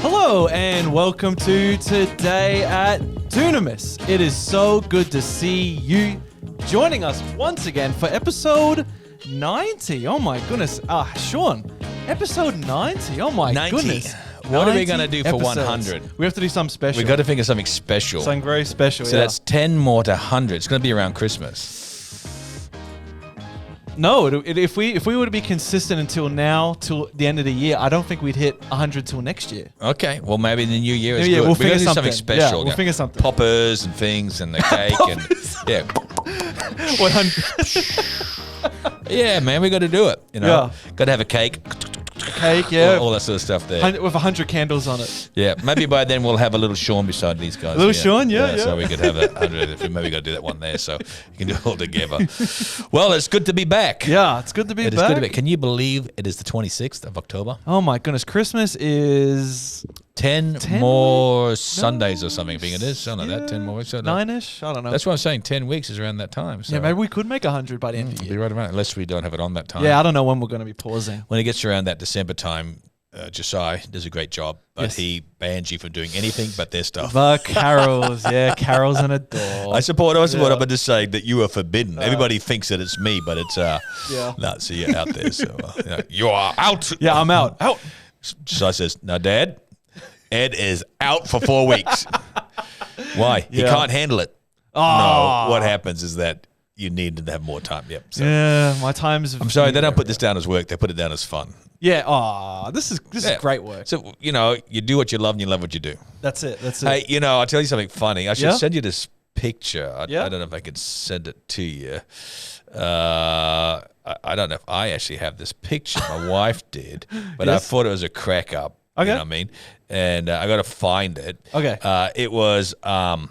Hello and welcome to Today at Dunamis. It is so good to see you joining us once again for episode 90. Oh my goodness. Shaun, episode 90. Oh my 90. goodness. What are we going to do for episodes. 100? We have to do something special. We've got to think of something special. Something very special, So that's 10 more to 100. It's going to be around Christmas. No, if we were to be consistent until now, till the end of the year, I don't think we'd hit 100 till next year. Okay, well maybe the new year is Yeah, good. we'll We're figure going to do something. something special. Yeah, we'll figure something. Poppers and things and the cake and yeah. 100. Yeah, man, we got to do it. You know, got to have a cake. Cake, yeah. All that sort of stuff there. With 100 candles on it. Yeah, maybe by then we'll have a little Shaun beside these guys. Shaun, yeah. So we could have a 100. Maybe got to do that one there, so you can do it all together. Well, it's good to be back. Yeah, it's good to be back. It is good to be. Can you believe it is the 26th of October? Oh my goodness, Christmas is 10 more Sundays or something. I think it is something like that. 10 more weeks. 9-ish. I don't know. That's what I'm saying. 10 weeks is around that time. So. Yeah, maybe we could make 100 by the end of the Be year. right around, unless we don't have it on that time. Yeah, I don't know when we're going to be pausing. When it gets around that December time, Josiah does a great job, but he bans you from doing anything but their stuff. The carols, carols and a door. I support. I'm just saying that you are forbidden. Everybody thinks that it's me, but it's no. So you're out there. So you are out. Yeah, I'm out. Out. Josiah says, "No, Dad, Ed is out for 4 weeks. Why? He can't handle it. No. What happens is that you need to have more time. Yep. So. Yeah, my time's. I'm sorry, they don't put this down as work. They put it down as fun. Yeah. This is great work. So, you do what you love and you love what you do. That's it. Hey, I'll tell you something funny. I should send you this picture. I Yeah? don't know if I could send it to you. I don't know if I actually have this picture. My wife did, but I thought it was a crack up. Okay. You know what I mean? And I got to find it. Okay. It was, how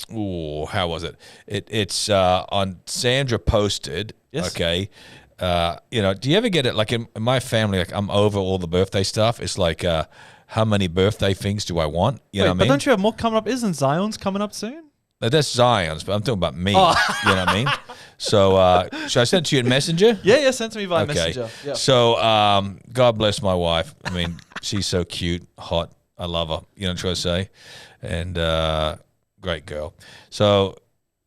was it? It's on Sandra posted. Yes. Okay. Do you ever get it? Like in my family, like I'm over all the birthday stuff. It's like, how many birthday things do I want? You know what I mean? But don't you have more coming up? Isn't Zion's coming up soon? That's Zion's, but I'm talking about me. You know what I mean? So, should I send it to you in Messenger? Yeah, send it to me via Messenger. Yeah. So, God bless my wife. I mean, she's so cute, hot. I love her. You know what I'm trying to say? And great girl. So,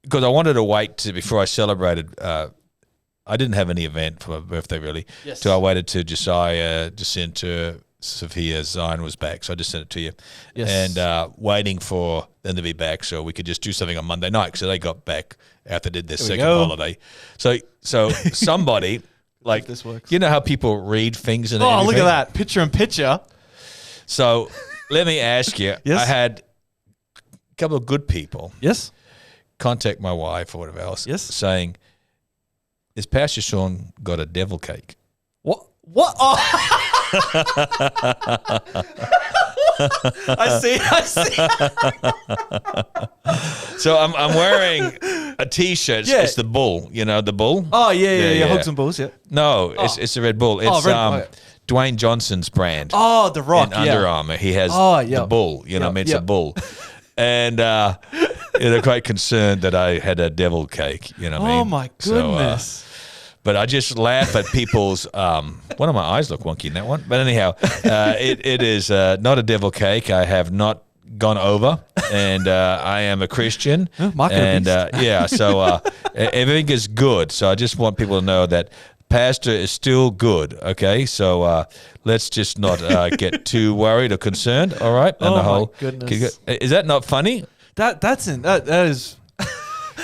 because I wanted to wait before I celebrated. I didn't have any event for my birthday, really. Yes. So I waited to Josiah, Jacinta, Sophia, Zion was back. So I just sent it to you. Yes. And waiting for them to be back so we could just do something on Monday night because they got back after they did their second holiday. So somebody, like, this works. you know how people read things and Oh, look at everything? that. Picture in picture. So let me ask you. Yes. I had a couple of good people Yes. contact my wife or whatever else saying, is Pastor Shaun got a devil cake? What? Oh. I see. So I'm wearing a T-shirt. It's the bull. You know the bull? Oh, yeah. Hogs and Bulls, yeah. No, it's the Red Bull. It's Dwayne Johnson's brand. Oh, The Rock, in Under Armour. He has the bull. You know what I mean? It's a bull. And they're quite concerned that I had a devil cake. You know what I mean? Oh, my goodness. So, but I just laugh at people's. One of my eyes look wonky in that one. But anyhow, it is not a devil cake. I have not gone over, and I am a Christian. And so everything is good. So I just want people to know that Pastor is still good. Okay, so let's just not get too worried or concerned. All right. And my goodness. Is that not funny? That is.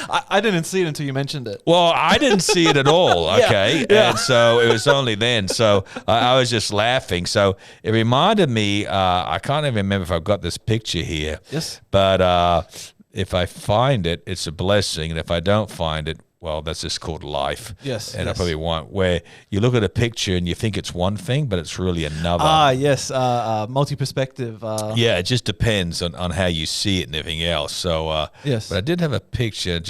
I didn't see it until you mentioned it. Well, I didn't see it at all, okay? And so it was only then. So I was just laughing. So it reminded me, I can't even remember if I've got this picture here. Yes. But if I find it, it's a blessing. And if I don't find it, well, that's just called life. Yes. And I probably want where you look at a picture and you think it's one thing, but it's really another. Yes. Multi-perspective. Yeah, it just depends on how you see it and everything else. So, yes. But I did have a picture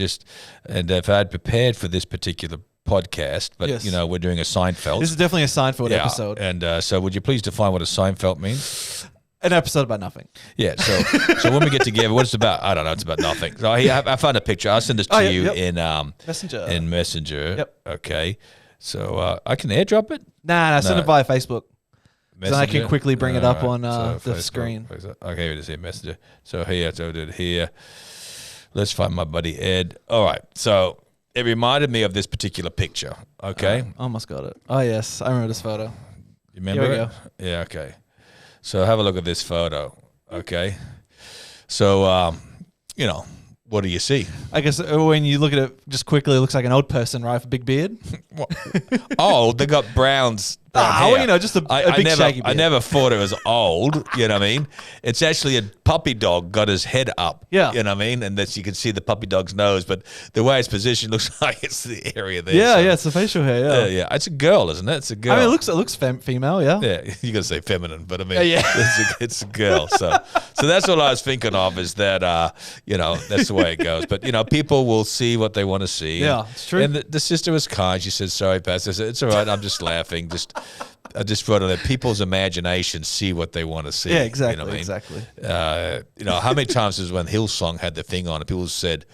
and if I had prepared for this particular podcast, but we're doing a Seinfeld. This is definitely a Seinfeld episode. And so would you please define what a Seinfeld means? An episode about nothing. Yeah, so when we get together, what it's about, I don't know, it's about nothing. So I found a picture. I'll send this to you in Messenger. In Messenger. Yep. Okay. So I can airdrop it? Nah, send it via Facebook. Then I can quickly bring it up Alright, on so the screen. Okay, it is here, Messenger. So here, so I did here. Let's find my buddy Ed. All right, so it reminded me of this particular picture. Okay, Almost got it. Oh, yes. I remember this photo. you remember Here we it? go. Yeah. Okay. So have a look at this photo. Okay. So what do you see? I guess when you look at it just quickly, it looks like an old person, right? With a big beard. Oh, they got brown Well, hair. just a big shaggy beard. I never thought it was old. You know what I mean? It's actually a puppy dog got his head up. Yeah. You know what I mean? And you can see the puppy dog's nose, but the way it's positioned looks like it's the area there. Yeah, so. yeah, it's the facial hair, yeah. Yeah. It's a girl, isn't it? It's a girl. I mean, it looks female, yeah. Yeah, you got to say feminine, but I mean, Yeah. it's a girl. So that's what I was thinking of is that, that's the way it goes. But, people will see what they want to see. Yeah, it's true. And the sister was kind. She said, sorry, Pastor. I said, it's all right. I'm just laughing. I just wrote on that people's imagination see what they want to see. Yeah, exactly, You know what I mean? exactly. How many times is when Hillsong had the thing on and people said,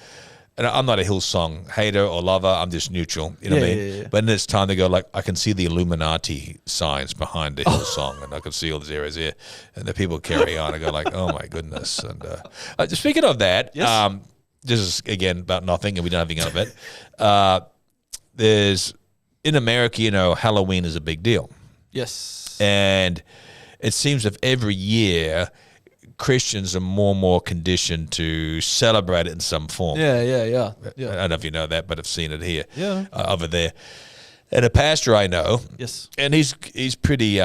and I'm not a Hillsong hater or lover, I'm just neutral. You know what I mean? Yeah. But in this time they go like, I can see the Illuminati signs behind the Hillsong and I can see all these areas here. And the people carry on. I go like, oh my goodness. And speaking of that, Yes. this is again about nothing and we don't have anything out of it. There's in America, Halloween is a big deal. Yes. And it seems that every year Christians are more and more conditioned to celebrate it in some form. Yeah. I don't know if you know that, but I've seen it here, Yeah. over there. And a pastor I know, Yes. and he's pretty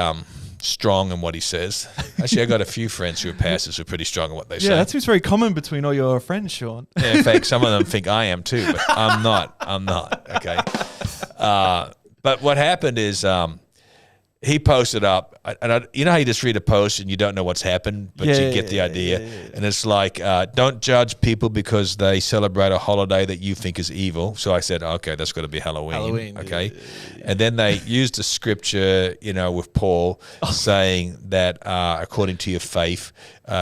strong in what he says. Actually, I got a few friends who are pastors who are pretty strong in what they say. Yeah, that seems very common between all your friends, Shaun. Yeah, in fact, some of them think I am too, but I'm not. Okay. But what happened is he posted up, and you know how you just read a post and you don't know what's happened, but you get the idea. And it's like, don't judge people because they celebrate a holiday that you think is evil. So I said, okay, that's got to be Halloween. Okay. And then they used a scripture, with Paul saying that according to your faith,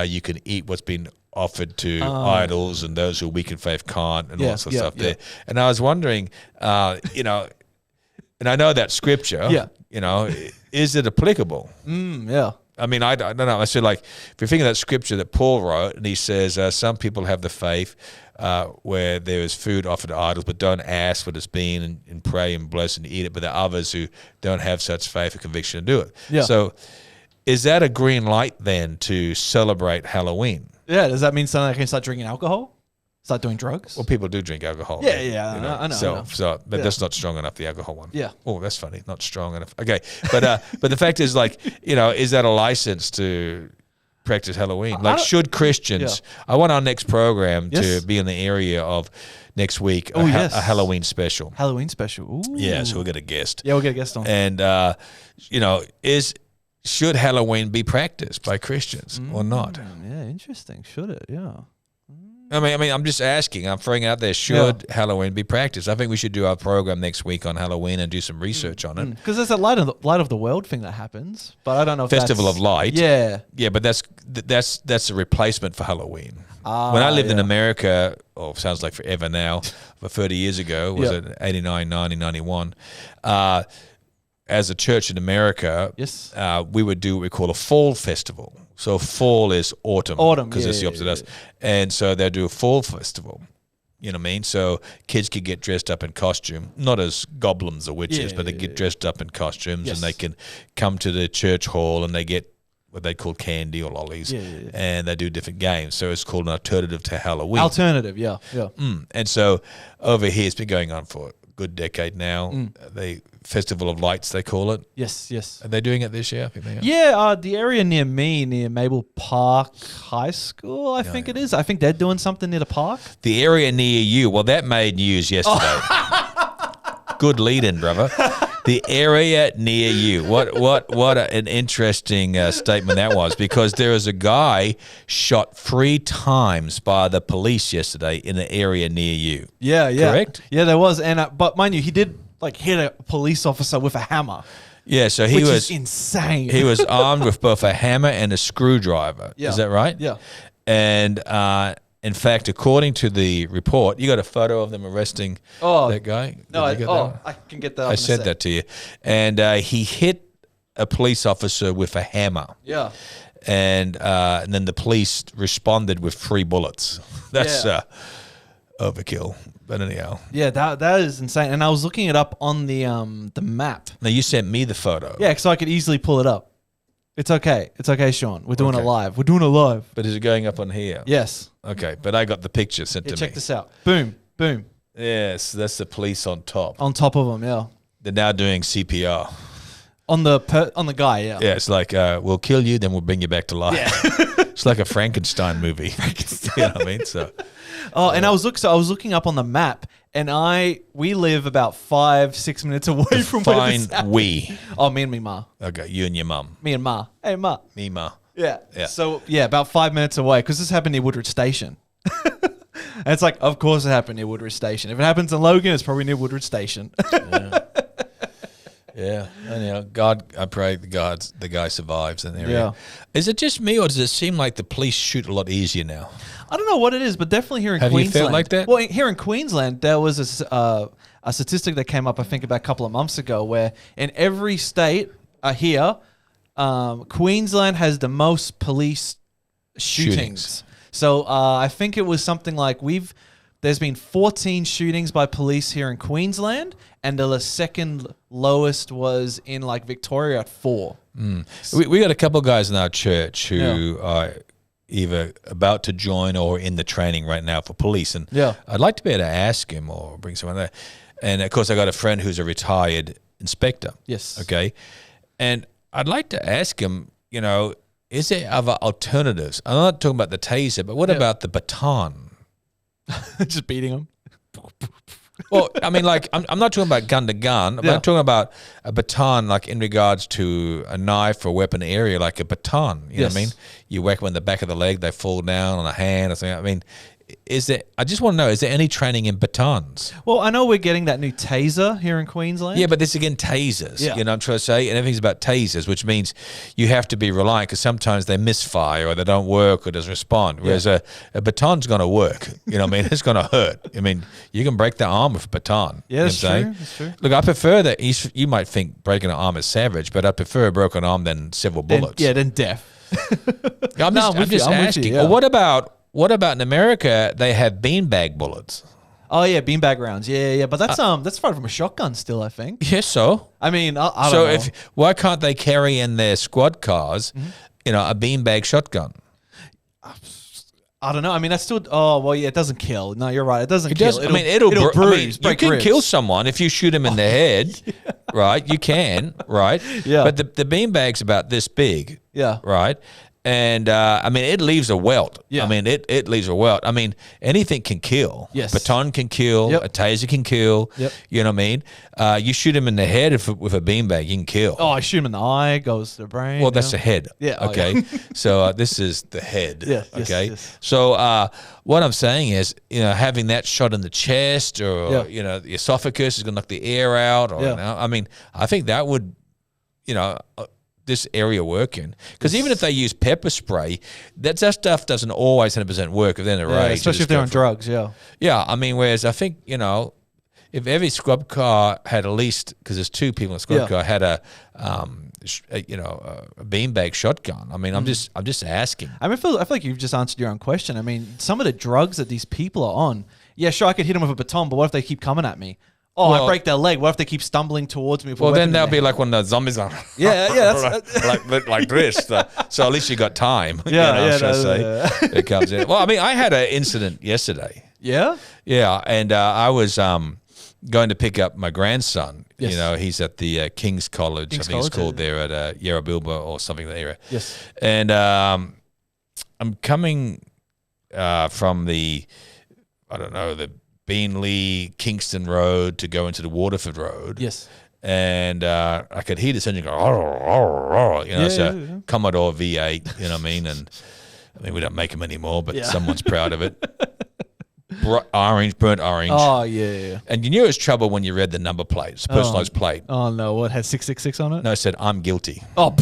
you can eat what's been offered to idols, and those who are weak in faith can't, and all that sort of stuff there. And I was wondering, and I know that scripture, is it applicable? Yeah. I mean, I don't know. I said, like, if you're thinking of that scripture that Paul wrote, and he says, some people have the faith where there is food offered to idols, but don't ask what it's been and pray and bless and eat it. But there are others who don't have such faith or conviction to do it. Yeah. So is that a green light then to celebrate Halloween? Yeah, does that mean suddenly I can start drinking alcohol? Start doing drugs? Well, people do drink alcohol. Yeah, I know. But that's not strong enough, the alcohol one. Yeah. Oh, that's funny. Not strong enough. Okay. But the fact is, like, is that a license to practice Halloween? Like, should Christians, I want our next program to be in the area of next week, a Halloween special. Halloween special. Ooh. Yeah, so we'll get a guest. Yeah, we'll get a guest on. And, should Halloween be practiced by Christians or not? Yeah, interesting. Should it? Yeah. I mean, I'm just asking. I'm throwing out there, should Halloween be practiced? I think we should do our program next week on Halloween and do some research on it. Because there's a light of the world thing that happens, but I don't know if Festival of Light. Yeah. Yeah, but that's a replacement for Halloween. When I lived in America, sounds like forever now, but 30 years ago, was it 89, 90, 91, as a church in America, we would do what we call a fall festival. So fall is autumn. Because it's the opposite of us. And so they'll do a fall festival. You know what I mean? So kids could get dressed up in costume, not as goblins or witches, but they get dressed up in costumes and they can come to the church hall and they get what they call candy or lollies and they do different games. So it's called an alternative to Halloween. Yeah. And so over here, it's been going on for a good decade now. The Festival of Lights, they call it. Yes. Are they doing it this year? I think they are. Yeah, the area near me, near Maple Park High School, I think it is. I think they're doing something near the park. The area near you, well, that made news yesterday. Good lead-in, brother. The area near you. What an interesting statement that was, because there was a guy shot 3 times by the police yesterday in the area near you. Yeah. Correct? Yeah, there was. And but mind you, he did hit a police officer with a hammer. Yeah, so which is insane. He was armed with both a hammer and a screwdriver. Yeah. Is that right? Yeah. And in fact, according to the report, you got a photo of them arresting that guy? No, I can get that. I sent that to you. And he hit a police officer with a hammer. Yeah. And then the police responded with 3 bullets. That's overkill. But anyhow. Yeah, that is insane. And I was looking it up on the map. Now, you sent me the photo. Yeah, so I could easily pull it up. It's okay. It's okay, Shaun. We're doing it live. We're doing it live. But is it going up on here? Yes. Okay, but I got the picture sent to me. Check this out. Boom. Boom. Yes, that's the police on top. On top of them, yeah. They're now doing CPR. On the guy, yeah. Yeah, it's like, we'll kill you, then we'll bring you back to life. Yeah. It's like a Frankenstein movie. You know what I mean? So. Oh, and I was looking up on the map, and we live about 5-6 minutes away from where this happened. We. Oh, me and me ma. Okay, you and your mum. Me and ma. Hey, ma. Me, ma. Yeah. Yeah. So, yeah, about 5 minutes away, because this happened near Woodridge Station. And it's like, of course it happened near Woodridge Station. If it happens in Logan, it's probably near Woodridge Station. Yeah. Anyhow, God, I pray the guy survives in there. Yeah. Is it just me, or does it seem like the police shoot a lot easier now? I don't know what it is, but definitely here in Queensland. Have you felt like that? Well, here in Queensland, there was a statistic that came up, I think, about a couple of months ago, where in every state here, Queensland has the most police shootings. So I think it was something like there's been 14 shootings by police here in Queensland, and the second lowest was in like Victoria at 4. We got a couple of guys in our church who are either about to join or in the training right now for police. And I'd like to be able to ask him or bring someone there. And of course, I got a friend who's a retired inspector. Yes. Okay. And I'd like to ask him, is there other alternatives? I'm not talking about the taser, but what about the baton? Just beating them. Well, I mean, like, I'm not talking about gun to gun, but I'm talking about a baton, like in regards to a knife or weapon area, like a baton. You know what I mean? You whack them in the back of the leg, they fall down on a hand or something. I mean, I just want to know, is there any training in batons? Well, I know we're getting that new taser here in Queensland. Yeah, but this again, tasers. Yeah. You know what I'm trying to say? And everything's about tasers, which means you have to be reliant because sometimes they misfire or they don't work or doesn't respond. Whereas a baton's going to work. You know what I mean? It's going to hurt. I mean, you can break the arm with a baton. Yeah, that's true. That's true. Look, I prefer that. You might think breaking an arm is savage, but I prefer a broken arm than several bullets. Then death. I'm just asking. Yeah. What about in America? They have beanbag bullets. Oh yeah, beanbag rounds. Yeah. But that's fired from a shotgun still, I think. Yes, so. I mean, I don't know. Why can't they carry in their squad cars, a beanbag shotgun? I don't know. I mean, that's still. Oh well, yeah, it doesn't kill. No, you're right. It doesn't kill. It'll bruise. You can kill someone if you shoot them in the head, right? You can, right? Yeah. But the beanbag's about this big. Yeah. Right. And, it leaves a welt. Yeah. I mean, it leaves a welt. I mean, anything can kill. Yes. Baton can kill. Yep. A taser can kill. Yep. You know what I mean? You shoot him in the head with a beanbag, you can kill. Oh, I shoot him in the eye, goes to the brain. Well, that's the head. Yeah. Okay. So this is the head. Yeah. Okay. Yes. So what I'm saying is, having that shot in the chest or, the esophagus is going to knock the air out. Or, I think that would, this area working, because even if they use pepper spray, that stuff doesn't always 100% work if they're in a rage. Especially if they're on drugs. Yeah, I mean, whereas I think if every squad car had at least, because there's 2 people in a squad car, had a beanbag shotgun. I mean, I'm just asking. I feel like you've just answered your own question. I mean, some of the drugs that these people are on. Yeah, sure, I could hit them with a baton, but what if they keep coming at me? Oh, I break their leg. What if they keep stumbling towards me? Well, then they'll be like one of those zombies. Yeah. like this. So at least you got time. Yeah. It comes in. Well, I mean, I had an incident yesterday. Yeah? Yeah, and I was going to pick up my grandson. Yes. He's at the King's College. I think it's called there at Yarrabilba or something in the area. Yes. And I'm coming from the Beenleigh, Kingston Road to go into the Waterford Road. Yes. And I could hear this engine go, so Commodore V8, you know what I mean? And I mean, we don't make them anymore, but someone's proud of it. Burnt orange. Oh, yeah. And you knew it was trouble when you read the number plate. It's a personalized plate. Oh, no. What, had 666 on it? No, it said, I'm guilty. Oh,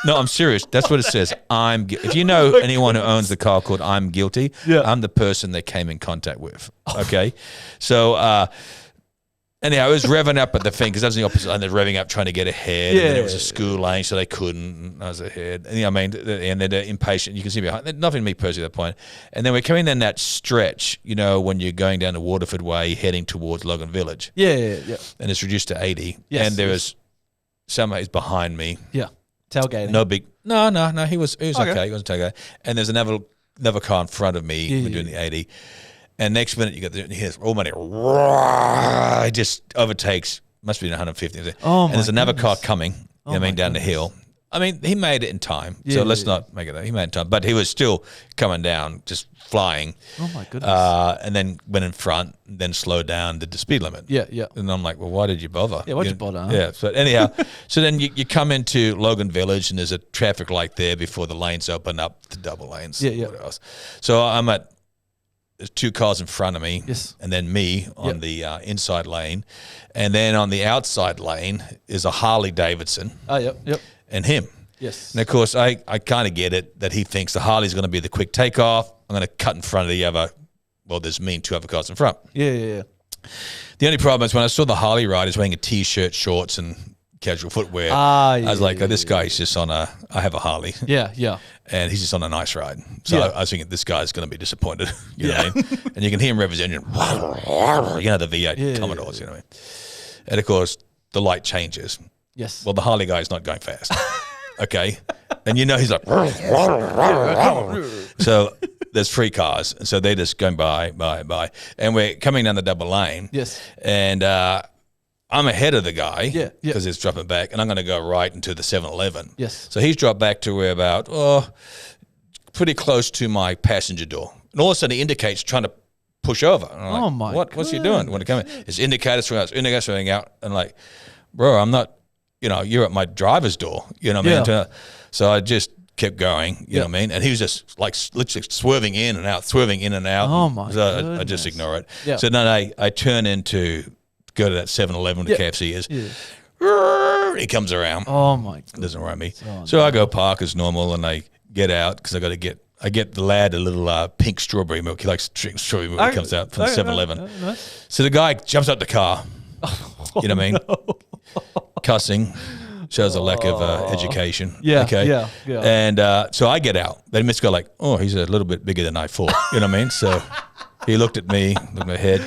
no, I'm serious. That's what it says. If you know anyone who owns the car called I'm Guilty, I'm the person they came in contact with. Okay? So Anyhow, it was revving up at the thing because I was in the opposite lane. They're revving up trying to get ahead. Yeah. And then it was a school lane, so they couldn't. And I was ahead. And, I mean, and they're impatient. You can see behind. Nothing to me personally at that point. And then we're coming in that stretch, when you're going down the Waterford Way heading towards Logan Village. Yeah. And it's reduced to 80. Yes, and there was somebody behind me. Yeah. Tailgating. No big. No. He was okay. He wasn't tailgating. And there's another car in front of me. We're doing the 80. And next minute, you hear all money. It just overtakes, must be 150. And there's another car coming, down the hill. I mean, he made it in time. So let's not make it that. He made it in time. But he was still coming down, just flying. Oh, my goodness. And then went in front, then slowed down, did the speed limit. Yeah. And I'm like, well, why did you bother? Yeah, why'd you bother? Huh? Yeah. So anyhow, so then you come into Logan Village, and there's a traffic light there before the lanes open up to double lanes. Yeah. So I'm at... There's two cars in front of me, yes, and then me on the inside lane, and then on the outside lane is a Harley Davidson. Oh, yep, and him. Yes, and of course I kind of get it that he thinks the Harley's going to be the quick takeoff. I'm going to cut in front of the other. Well, there's me and two other cars in front. Yeah. The only problem is when I saw the Harley riders wearing a t-shirt, shorts, and casual footwear. I was like, this guy's just on I have a Harley. Yeah. And he's just on a nice ride. So I was thinking this guy's going to be disappointed. You know what I mean? And you can hear him rev his engine. The V8 Commodores, you know what I mean? And of course, the light changes. Yes. Well, the Harley guy's not going fast. Okay? And he's like... So there's three cars. And so they're just going by. And we're coming down the double lane. Yes. And... I'm ahead of the guy because Yeah. it's dropping back, and I'm going to go right into the 7-Eleven. Yes. So he's dropped back to where about, pretty close to my passenger door. And all of a sudden he indicates trying to push over. And I'm like, what's he doing? When it comes in, his indicators going out, and like, bro, I'm not, you're at my driver's door. You know what I mean? So I just kept going, you know what I mean? And he was just like literally swerving in and out. Oh my So I just ignore it. Yeah. So then I turn into... Go to that 7-Eleven where the KFC is. Yeah. He comes around. Oh my God. Doesn't worry me. So I go park as normal, and I get out because I get the lad a little pink strawberry milk. He likes drinking strawberry milk when he comes out from the 7-Eleven. So the guy jumps out the car. You know what I mean? Cussing. Shows a lack of education. Yeah. Okay. Yeah. And so I get out. They must go like, oh, he's a little bit bigger than I thought. You know what I mean? So he looked at me, looked at my head.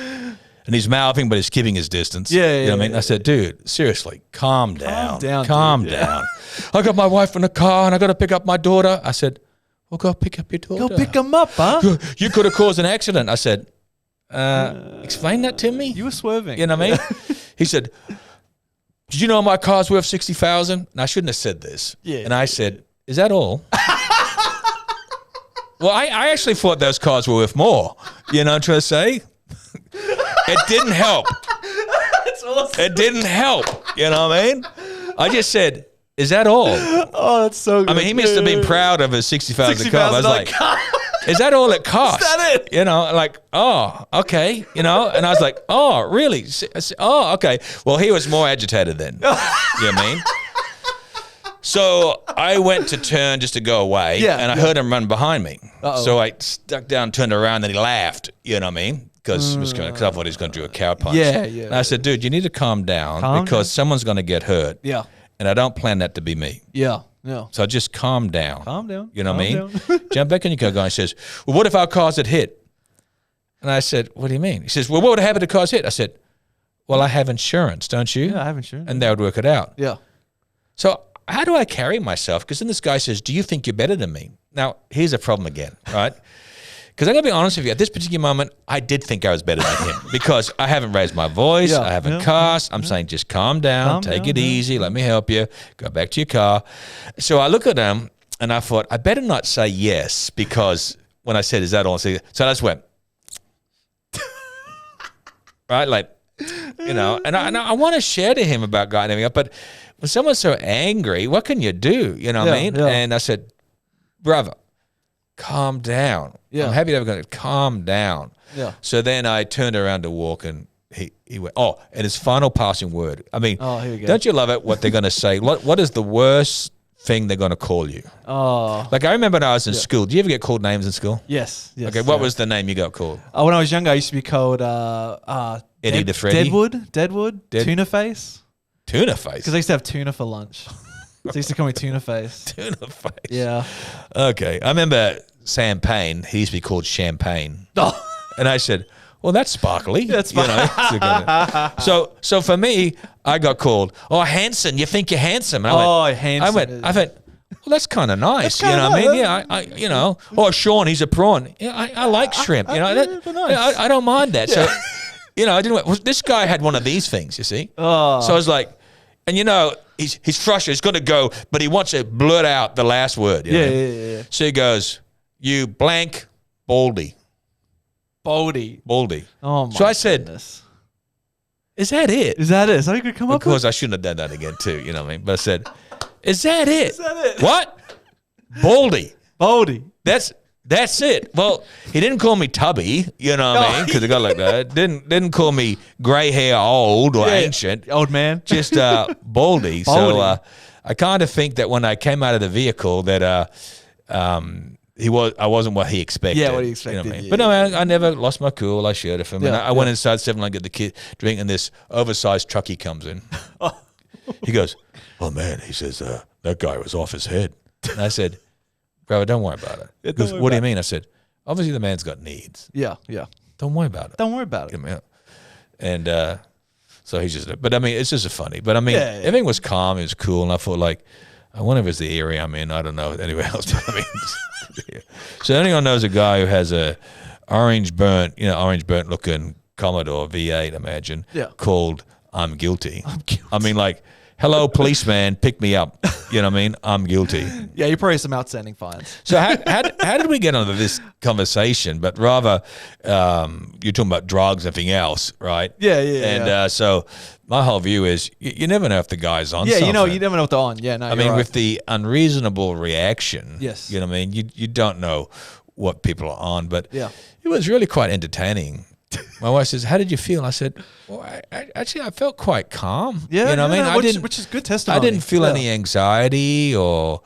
And he's mouthing, but he's keeping his distance. You know what I mean? I said, dude, seriously, calm down. Calm down. I got my wife in the car, and I got to pick up my daughter. I said, well, go pick up your daughter. Go pick him up, huh? You could have caused an accident. I said, explain that to me. You were swerving. You know what I mean? He said, did you know my car's worth $60,000? And I shouldn't have said this. Yeah. And I said, is that all? Well, I actually thought those cars were worth more. You know what I'm trying to say? It didn't help. That's awesome. It didn't help. You know what I mean? I just said, is that all? Oh, that's so good. I mean, he must have been proud of his $60,000 car. I was like, is that all it cost? Is that it? You know, like, oh, okay. And I was like, oh, really? Oh, okay. Well, he was more agitated then. You know what I mean? So I went to turn just to go away, and I heard him run behind me. So I stuck down, turned around, and he laughed. You know what I mean? Because I thought he was going to do a cow punch. And I said, dude, you need to calm down because someone's going to get hurt. Yeah. And I don't plan that to be me. Yeah. So just calm down. Calm down. You know what I mean? Jump back in your car. Guy says, well, what if our cars had hit? And I said, what do you mean? He says, well, what would happen if the cars hit? I said, well, I have insurance, don't you? Yeah, I have insurance. And they would work it out. Yeah. So how do I carry myself? Because then this guy says, do you think you're better than me? Now, here's a problem again, right? Because I'm going to be honest with you, at this particular moment, I did think I was better than him because I haven't raised my voice, I haven't cussed. I'm saying just calm down, take it easy, let me help you, go back to your car. So I look at him and I thought, I better not say yes because when I said, is that all? So I just went, right? Like, and I want to share to him about God and everything, but when someone's so angry, what can you do? You know what I mean? Yeah. And I said, brother, calm down. Yeah. I'm happy to have a calm down. Yeah. So then I turned around to walk and he went, and his final passing word. I mean, here we go. don't you love it what they're going to say? What is the worst thing they're going to call you? Oh. Like I remember when I was in school. Do you ever get called names in school? Yes. Okay, what was the name you got called? When I was younger, I used to be called Eddie the Freddy. Deadwood, Tuna Face. Tuna Face? Because I used to have tuna for lunch. So they used to call me Tuna Face. Tuna Face. Yeah. Okay. I remember Sam Payne. He used to be called Champagne. Oh. And I said, well, that's sparkly. Yeah, it's sparkly. So for me, I got called, oh, Hanson, you think you're handsome. And I Hanson. I went, well, that's kind of nice. You know what I mean? Yeah, oh, Shaun, he's a prawn. Yeah, I like shrimp. You know, nice. I don't mind that. So, I didn't. This guy had one of these things, you see. Oh. So I was like, and he's frustrated. He's going to go, but he wants to blurt out the last word. Yeah. So he goes, you blank baldy. Baldy. Oh, my So I said, goodness. Is that it? Is that you could come up with? Because I shouldn't have done that again too, you know what I mean? But I said, is that it? Is that it? What? Baldy. That's it. Well, he didn't call me tubby, you know what I mean? Because I got like that. Didn't call me gray hair old or ancient. Old man. Just baldy. So I kind of think that when I came out of the vehicle that I wasn't what he expected. Yeah, what he expected. You know what I mean? Yeah. But no, I never lost my cool. I shared it for him. Yeah, And I went inside 7-Eleven, get the kid drink, and this oversized truckie comes in. He goes, oh man, he says, that guy was off his head. And I said, brother, don't worry about it. He goes, what do you mean? I said, obviously the man's got needs. Yeah. Don't worry about it. Don't worry about it. And so he's just, but I mean, it's just funny. But I mean, everything was calm. It was cool. And I thought like, I wonder if it's the area I'm in. I don't know anywhere else. But I mean, so anyone knows a guy who has a orange burnt looking Commodore V8, imagine, called I'm Guilty. I mean, like, hello, policeman, pick me up. You know what I mean? I'm guilty. Yeah, you probably some outstanding fines. So how did we get onto this conversation? But rather, you're talking about drugs and everything else, right? Yeah. And so my whole view is you never know if the guy's on something. Yeah, you never know what they're on. Yeah, no, I mean, with the unreasonable reaction, yes, you know what I mean? You don't know what people are on, but it was really quite entertaining. My wife says, how did you feel? I said, well, I felt quite calm. Yeah, you know what I mean? Which is good testimony. I didn't feel any anxiety or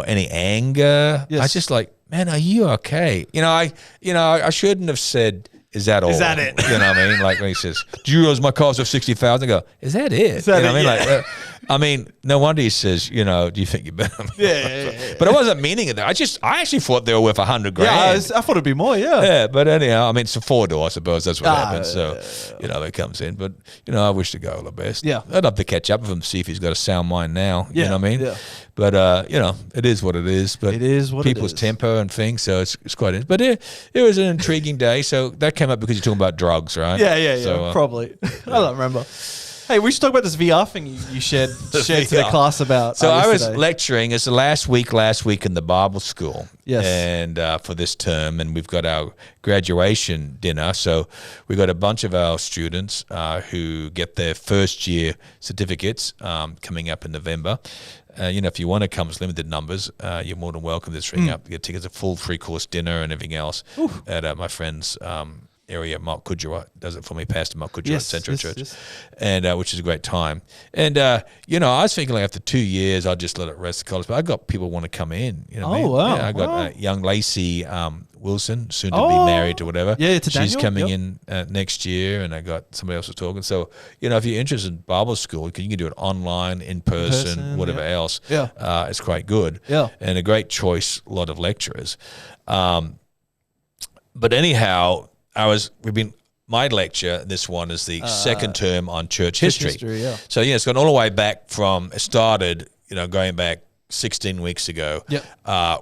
any anger. Yes. I was just like, man, are you okay? I shouldn't have said, is that all? Is that it? You know what I mean? Like when he says, do you realize my car's worth $60,000? I go, is that it? Is that you know it? what I mean? Like, I mean, no wonder he says, do you think you're better? Yeah. But I wasn't meaning it. I actually thought they were worth $100,000. Yeah, I thought it'd be more. Yeah. Yeah, but anyhow, I mean, it's a 4-door, I suppose. That's what happens. So, that comes in. But, I wish the guy all the best. Yeah. I'd love to catch up with him, see if he's got a sound mind now. Yeah. You know what I mean? Yeah. But, it is what it is. But it is what people's it is. temper and things, so it's quite interesting. But it was an intriguing day. So that came up because you're talking about drugs, right? Yeah. So, probably. I don't remember. Hey, we should talk about this VR thing you shared to the class about. So I was yesterday. lecturing. It's the last week in the Bible school. Yes. And for this term, and we've got our graduation dinner. So we've got a bunch of our students who get their first year certificates coming up in November. If you want to come, it's limited numbers. You're more than welcome to just ring up. You get tickets, a full 3-course dinner and everything else at my friend's area, Mark Kudjara does it for me, Pastor Mark Kudjara at Central Church, and which is a great time. And I was thinking like after 2 years, I'll just let it rest the college. But I got people want to come in. You know what I mean? Wow! Yeah, I got young Lacey Wilson, soon to be married or whatever. Yeah, to she's Daniel? coming in next year, and I got somebody else was talking. So if you're interested in Bible school, you can do it online, in person, whatever else. Yeah, it's quite good. Yeah, and a great choice, a lot of lecturers. But anyhow. My lecture, this one is the second term on church history. So, it's gone all the way back it started, going back 16 weeks ago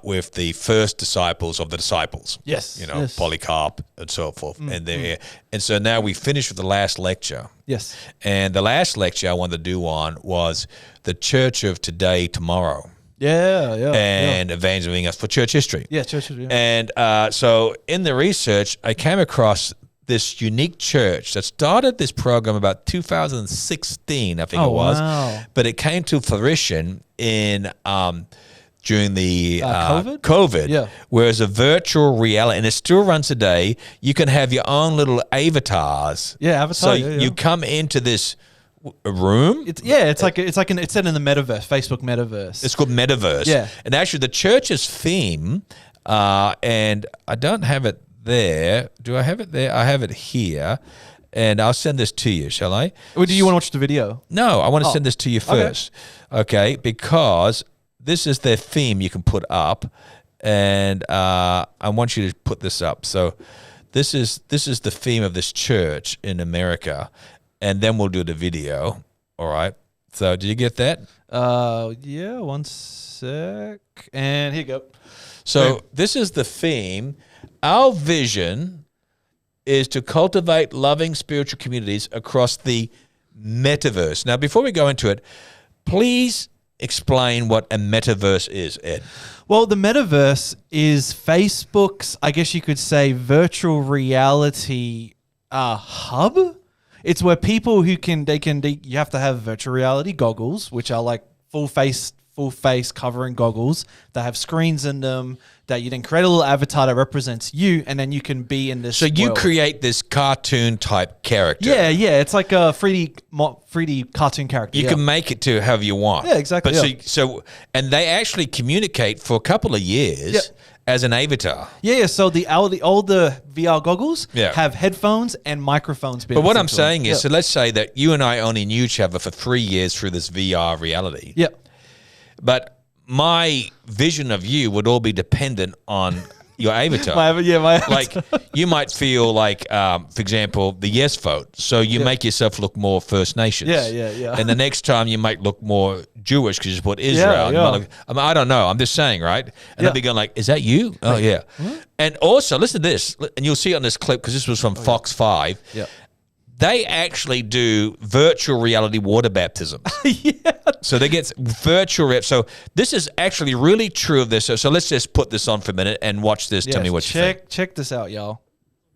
with the first disciples of the disciples. Yes. Polycarp and so forth. And so now we finished with the last lecture. Yes. And the last lecture I wanted to do on was the church of today, tomorrow. And evangelizing us for church history. Yeah, church history. And so in the research, I came across this unique church that started this program about 2016, I think it was. Wow. But it came to fruition in during the COVID? where it's a virtual reality, and it still runs today. You can have your own little avatars. Yeah, avatar. So you come into this room. It's set in the metaverse, Facebook metaverse. It's called Metaverse. Yeah. And actually the church's theme, and I don't have it there. Do I have it there? I have it here. and I'll send this to you, shall I? Or do you want to watch the video? No, I want to send this to you first, okay? Because this is their theme you can put up, and I want you to put this up. So this is the theme of this church in America, and then we'll do the video. All right. So did you get that? Yeah. 1 sec. And here you go. So this is the theme. Our vision is to cultivate loving spiritual communities across the metaverse. Now, before we go into it, please explain what a metaverse is, Ed. Well, the metaverse is Facebook's, I guess you could say, virtual reality hub. It's where people who you have to have virtual reality goggles, which are like full face covering goggles that have screens in them, that you then create a little avatar that represents you, and then you can be in this. So you world. create this cartoon type character. Yeah, it's like a 3D cartoon character. You can make it to however you want. Yeah, exactly. But so and they actually communicate for a couple of years as an avatar. Yeah. So the older VR goggles Yeah. have headphones and microphones. But what I'm saying is, so let's say that you and I only knew each other for 3 years through this VR reality. Yeah. But my vision of you would all be dependent on your avatar. my avatar. Like you might feel like, for example, the yes vote. So you make yourself look more First Nations. Yeah. And the next time you might look more Jewish because you put Israel. Yeah. I don't know. I'm just saying, right? And they'll be going like, is that you? Oh, yeah. What? And also, listen to this. And you'll see it on this clip because this was from Fox 5. Yeah. They actually do virtual reality water baptisms. So they get virtual. So this is actually really true of this. So let's just put this on for a minute and watch this. Tell me what you think. Check this out, y'all.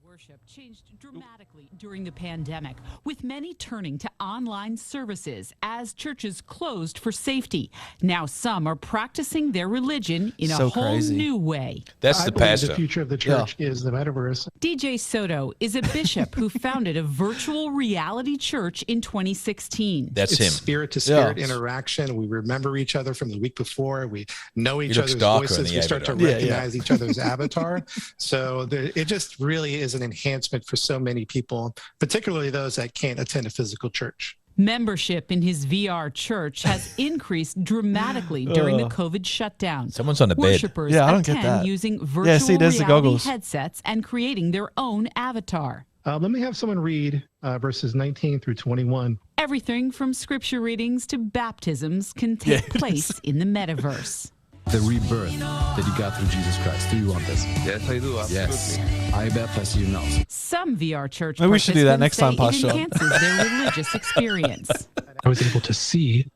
Worship changed dramatically during the pandemic, with many turning to online services as churches closed for safety. Now some are practicing their religion in a whole new way. That's the pastor. The future of the church is the metaverse. DJ Soto is a bishop who founded a virtual reality church in 2016. That's him. Spirit-to-spirit interaction. We remember each other from the week before. We know each other's voices. We start to recognize each other's avatar. So it just really is an enhancement for so many people, particularly those that can't attend a physical church. Membership in his VR church has increased dramatically during the COVID shutdown. Someone's on the bed. Worshipers I don't get attend that. using virtual there's the reality goggles. headsets and creating their own avatar. Let me have someone read verses 19 through 21. Everything from scripture readings to baptisms can take place in the metaverse. The rebirth that you got through Jesus Christ. Do you want this? Yes, I do. Absolutely. Yes. I baptize you now. Some VR church Maybe we should do that next time, participants say Pastor. it enhances their religious experience. I was able to see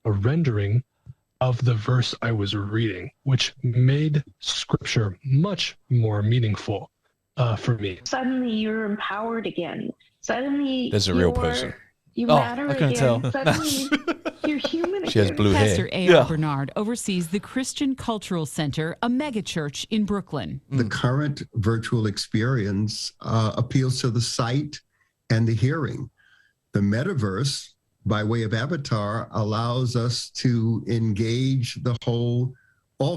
a rendering of the verse I was reading, which made scripture much more meaningful for me. Suddenly you're empowered again. Suddenly There's a real person. You matter I couldn't again. tell. Suddenly you're human She has again. blue Pastor hair. A.R. Bernard oversees the Christian Cultural Center, a megachurch in Brooklyn. The current virtual experience appeals to the sight and the hearing. The metaverse, by way of avatar, allows us to engage all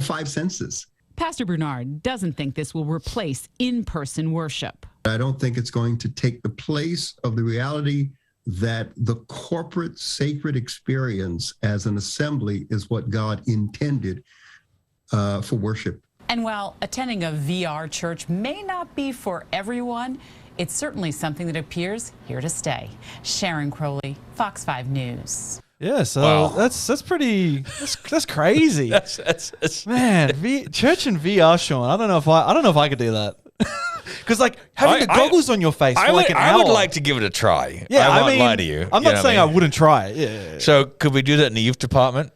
5 senses. Pastor Bernard doesn't think this will replace in-person worship. I don't think it's going to take the place of the reality that the corporate sacred experience as an assembly is what God intended for worship. And while attending a VR church may not be for everyone, it's certainly something that appears here to stay. Sharon Crowley, Fox 5 News. Yeah, so Wow. that's pretty. That's crazy. That's Man, church and VR, Sean. I don't know if I could do that. Because like having the goggles on your face for like an hour. I would like to give it a try. Yeah, I I won't mean, lie to you. I'm not saying I wouldn't try it. Yeah. So could we do that in the youth department?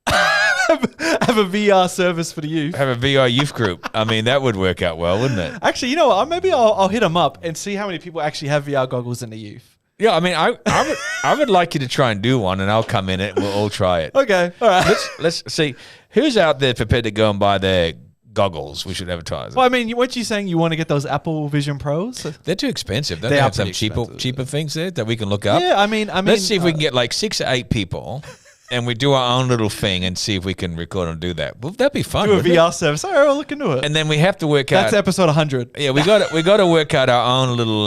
Have a VR service for the youth. Have a VR youth group. I mean, that would work out well, wouldn't it? Actually, you know what? Maybe I'll hit them up and see how many people actually have VR goggles in the youth. Yeah, I mean, I would like you to try and do one, and I'll come in it and we'll all try it. Okay, all right. Let's see who's out there prepared to go and buy their goggles. We should advertise. Well, I mean, what you saying? You want to get those Apple Vision Pros? They're too expensive. Don't They they are have some pretty expensive. cheaper things there that we can look up? Yeah, I mean, let's see if we can get like 6 or 8 people, and we do our own little thing and see if we can record and do that. Well, that'd be fun. do a wouldn't VR service. All right, we'll look into it. And then we have to work That's out. episode 100. Yeah, we got to work out our own little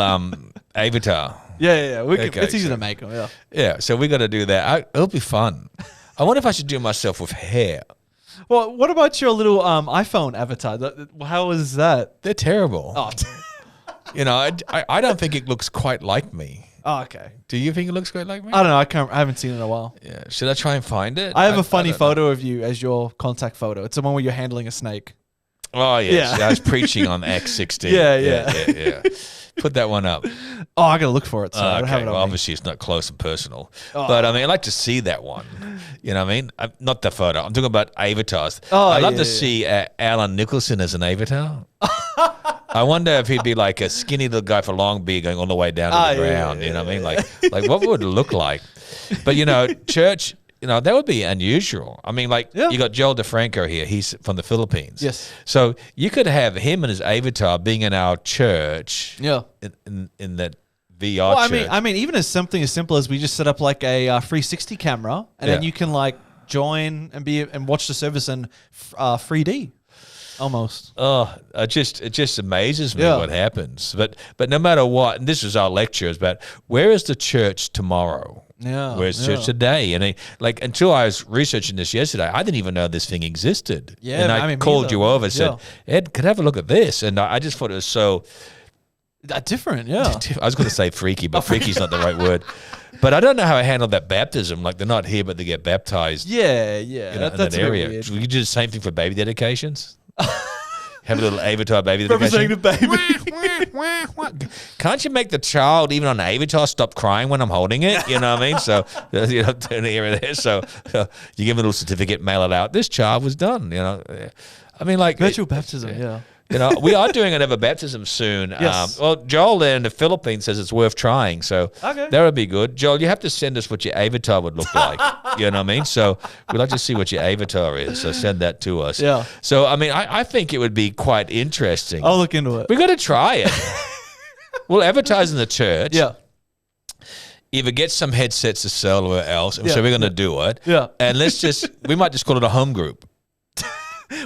avatar. Yeah. Okay, it's easy so- to make them. Yeah. Yeah, so we got to do that. It'll be fun. I wonder if I should do myself with hair. Well, what about your little iPhone avatar? How is that? They're terrible. Oh. You know, I don't think it looks quite like me. Oh, okay. Do you think it looks quite like me? I don't know. I haven't seen it in a while. Yeah. Should I try and find it? I have a funny don't know. photo of you as your contact photo. It's the one where you're handling a snake. Oh, yes. Yeah. I was preaching on X16. Yeah. Put that one up. Oh, I gotta look for it. So I don't have it well, on me. obviously it's not close and personal. Oh. But, I mean, I'd like to see that one. You know what I mean? Not the photo. I'm talking about avatars. Oh, I'd love yeah, to yeah. see Alan Nicholson as an avatar. I wonder if he'd be like a skinny little guy for long beard going all the way down to the ground. You know what I mean? Like what would it look like? But, you know, church, you know, that would be unusual. I mean, like, you got Joel DeFranco here. He's from the Philippines. Yes. So you could have him and his avatar being in our church. Yeah. In that VR Well, church. I mean, even as something as simple as we just set up like a 360 camera, and then Yeah. you can like join and watch the service in 3D, almost. Oh, it just amazes me Yeah. what happens. But no matter what, and this is our lecture, is about where is the church tomorrow? Yeah, Where's the church today? And until I was researching this yesterday, I didn't even know this thing existed. Yeah, and I I mean, me called either. you over and said, Yeah. Ed, could I have a look at this? And I just thought it was so. Different, yeah. I was going to say freaky, but freaky's not the right word. But I don't know how I handled that baptism. Like they're not here, but they get baptized. Yeah. In That's that a bit area. weird. Should we do the same thing for baby dedications? Have a little avatar baby Representing dedication. the baby. Can't you make the child, even on avatar, stop crying when I'm holding it? You know what I mean? So, you know, turn the area there. So, you give them a little certificate, mail it out. This child was done, you know. I mean, like. Virtual baptism, yeah. You know, we are doing another baptism soon. Yes. Well, Joel there in the Philippines says it's worth trying. So Okay. that would be good. Joel, you have to send us what your avatar would look like. You know what I mean? So we'd like to see what your avatar is. So send that to us. Yeah. So, I mean, I think it would be quite interesting. I'll look into it. We've got to try it. We'll advertise in the church. Yeah. Either get some headsets to sell or else. So we're going to do it. Yeah. And we might just call it a home group.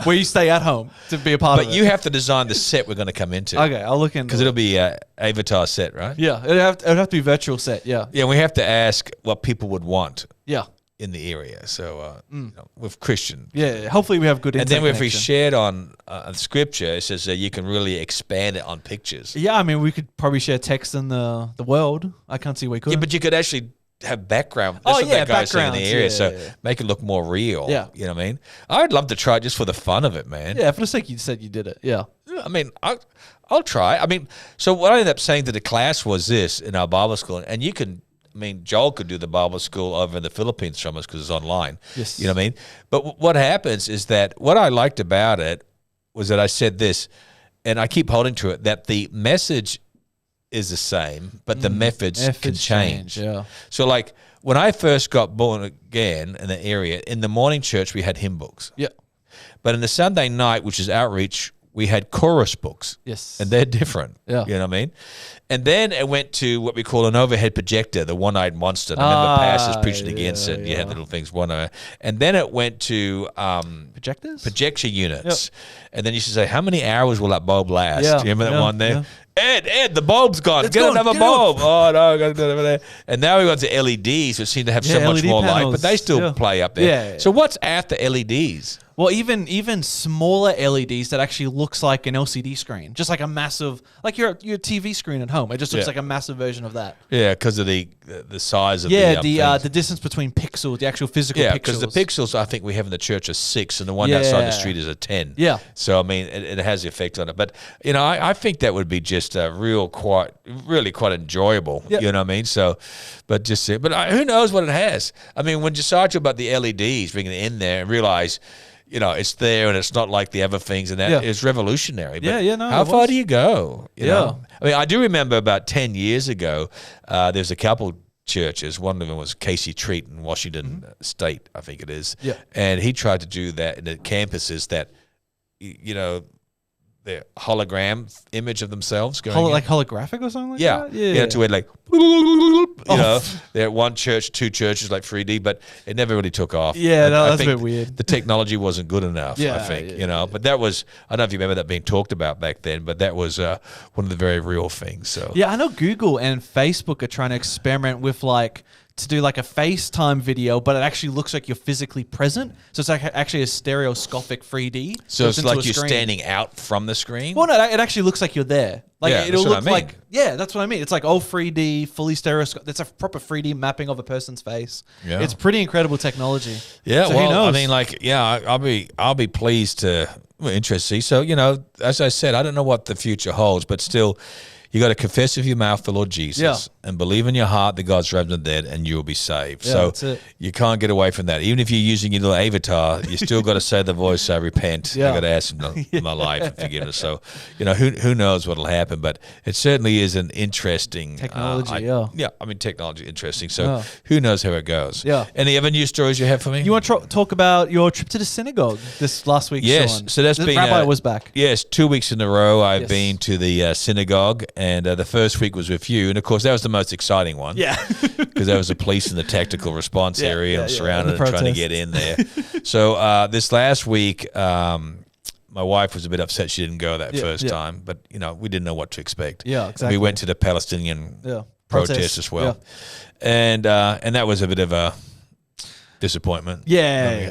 Where you stay at home to be a part of it. But you have to design the set we're going to come into. Okay, I'll look into it. Because it'll be an avatar set, right? Yeah, it'd have to be virtual set, yeah. Yeah, we have to ask what people would want Yeah. in the area. So, you know, with Christian. Yeah, hopefully we have good And internet then if we connection. shared on scripture, it says you can really expand it on pictures. Yeah, I mean, we could probably share text in the world. I can't see we could. Yeah, but you could actually have background. That's what that guy's saying in the backgrounds, area. yeah, so yeah. make it look more real. Yeah. You know what I mean? I'd love to try it just for the fun of it, man. Yeah, for the sake you said you did it. Yeah. I mean, I'll try. I mean, so what I ended up saying to the class was this in our Bible school, and you can, I mean, Joel could do the Bible school over in the Philippines from us because it's online. Yes. You know what I mean? But what happens is that what I liked about it was that I said this, and I keep holding to it, that the message is the same, but the methods can change. Yeah. So, like, when I first got born again in the area, in the morning church, we had hymn books. Yeah. But in the Sunday night, which is outreach, we had chorus books. Yes. And they're different. Yeah. You know what I mean? And then it went to what we call an overhead projector, the one-eyed monster. I remember pastors preaching against it. You had little things, and then it went to projectors? projection units. And then you should say, how many hours will that bulb last? Yeah. Do you remember that one there? Yeah. Ed, the bulb's gone. It's Get gone. another Get bulb. Oh, no, I got to do it over there. And now we got to LEDs, which seem to have so much LED more light, panels. but they still play up there. Yeah. So what's after LEDs? Well, even smaller LEDs that actually looks like an LCD screen, just like a massive, like your TV screen at home. It just looks like a massive version of that. Yeah, because of the size of the distance between pixels, the actual physical pixels. Yeah, because the pixels I think we have in the church are 6, and the one outside the street is a 10. Yeah. So I mean, it has the effect on it. But you know, I think that would be just really quite enjoyable. Yep. You know what I mean? So, but who knows what it has? I mean, when Josiah talked about the LEDs, bringing it in there and realize, you know, it's there and it's not like the other things, and that is revolutionary. But how far do you go? You know? I mean, I do remember about 10 years ago, there's a couple churches. One of them was Casey Treat in Washington State, I think it is. Yeah. And he tried to do that in the campuses that, you know, their hologram image of themselves going like holographic or something like yeah. that? Yeah. To where like, you know, they're one church, two churches, like 3D, but it never really took off. Yeah, I that's a think bit weird. The technology wasn't good enough, I think, you know. But that was, I don't know if you remember that being talked about back then, but that was one of the very real things. So yeah, I know Google and Facebook are trying to experiment with like, to do like a FaceTime video, but it actually looks like you're physically present. So it's like actually a stereoscopic 3D. So it's like you're screen. standing out from the screen? Well, no, it actually looks like you're there. Like Yeah, it'll that's what look I mean. like, yeah, that's what I mean. It's like 3D, fully stereoscopic. That's a proper 3D mapping of a person's face. Yeah. It's pretty incredible technology. Yeah, So who well, I knows? mean, like, yeah, I'll be pleased to, interested to see. So, you know, as I said, I don't know what the future holds, but still, you got to confess with your mouth the Lord Jesus and believe in your heart that God's raised from the dead, and you will be saved. Yeah, so that's it. you can't get away from that. Even if you're using your little avatar, you still got to say the voice, repent. Yeah. I got to ask Him in my life and forgiveness. So, you know, who knows what'll happen? But it certainly is an interesting Technology, yeah. I mean, technology interesting. So who knows how it goes? Yeah. Any other news stories you have for me? You want to talk about your trip to the synagogue this last week? Yes, Shaun? so that's The been Rabbi was back. Yes, 2 weeks in a row I've Yes. been to the synagogue, and the first week was with you, and of course that was the most exciting one. Yeah. Because there was the police in the tactical response area, and I'm surrounded And the and trying to protest. get in there. So this last week, my wife was a bit upset she didn't go that first time, but you know we didn't know what to expect. Yeah, exactly. We went to the Palestinian protest Protest, as well, and that was a bit of a disappointment. Yeah.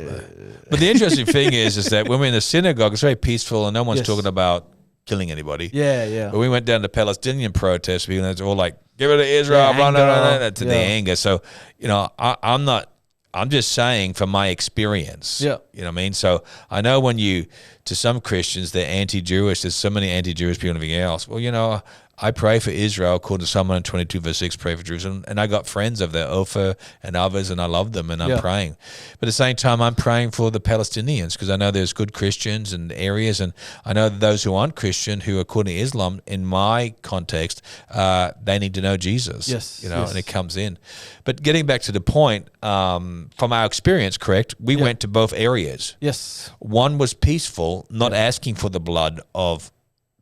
But the interesting thing is that when we're in the synagogue, it's very peaceful, and no one's Yes. talking about killing anybody. Yeah. But we went down to Palestinian protests, and it's all like, "Give it to Israel," Yeah, anger. to the anger. So, you know, I'm just saying from my experience. Yeah. You know what I mean? So I know when to some Christians, they're anti-Jewish. There's so many anti-Jewish people and everything else. Well, you know, I pray for Israel, according to Psalm 122, verse 6, pray for Jerusalem. And I got friends of there, Ofer and others, and I love them, and I'm praying. But at the same time, I'm praying for the Palestinians, because I know there's good Christians in areas, and I know that those who aren't Christian, who according to Islam, in my context, they need to know Jesus. Yes, You know, yes. and it comes in. But getting back to the point, from our experience, correct, we went to both areas. Yes. One was peaceful, not asking for the blood of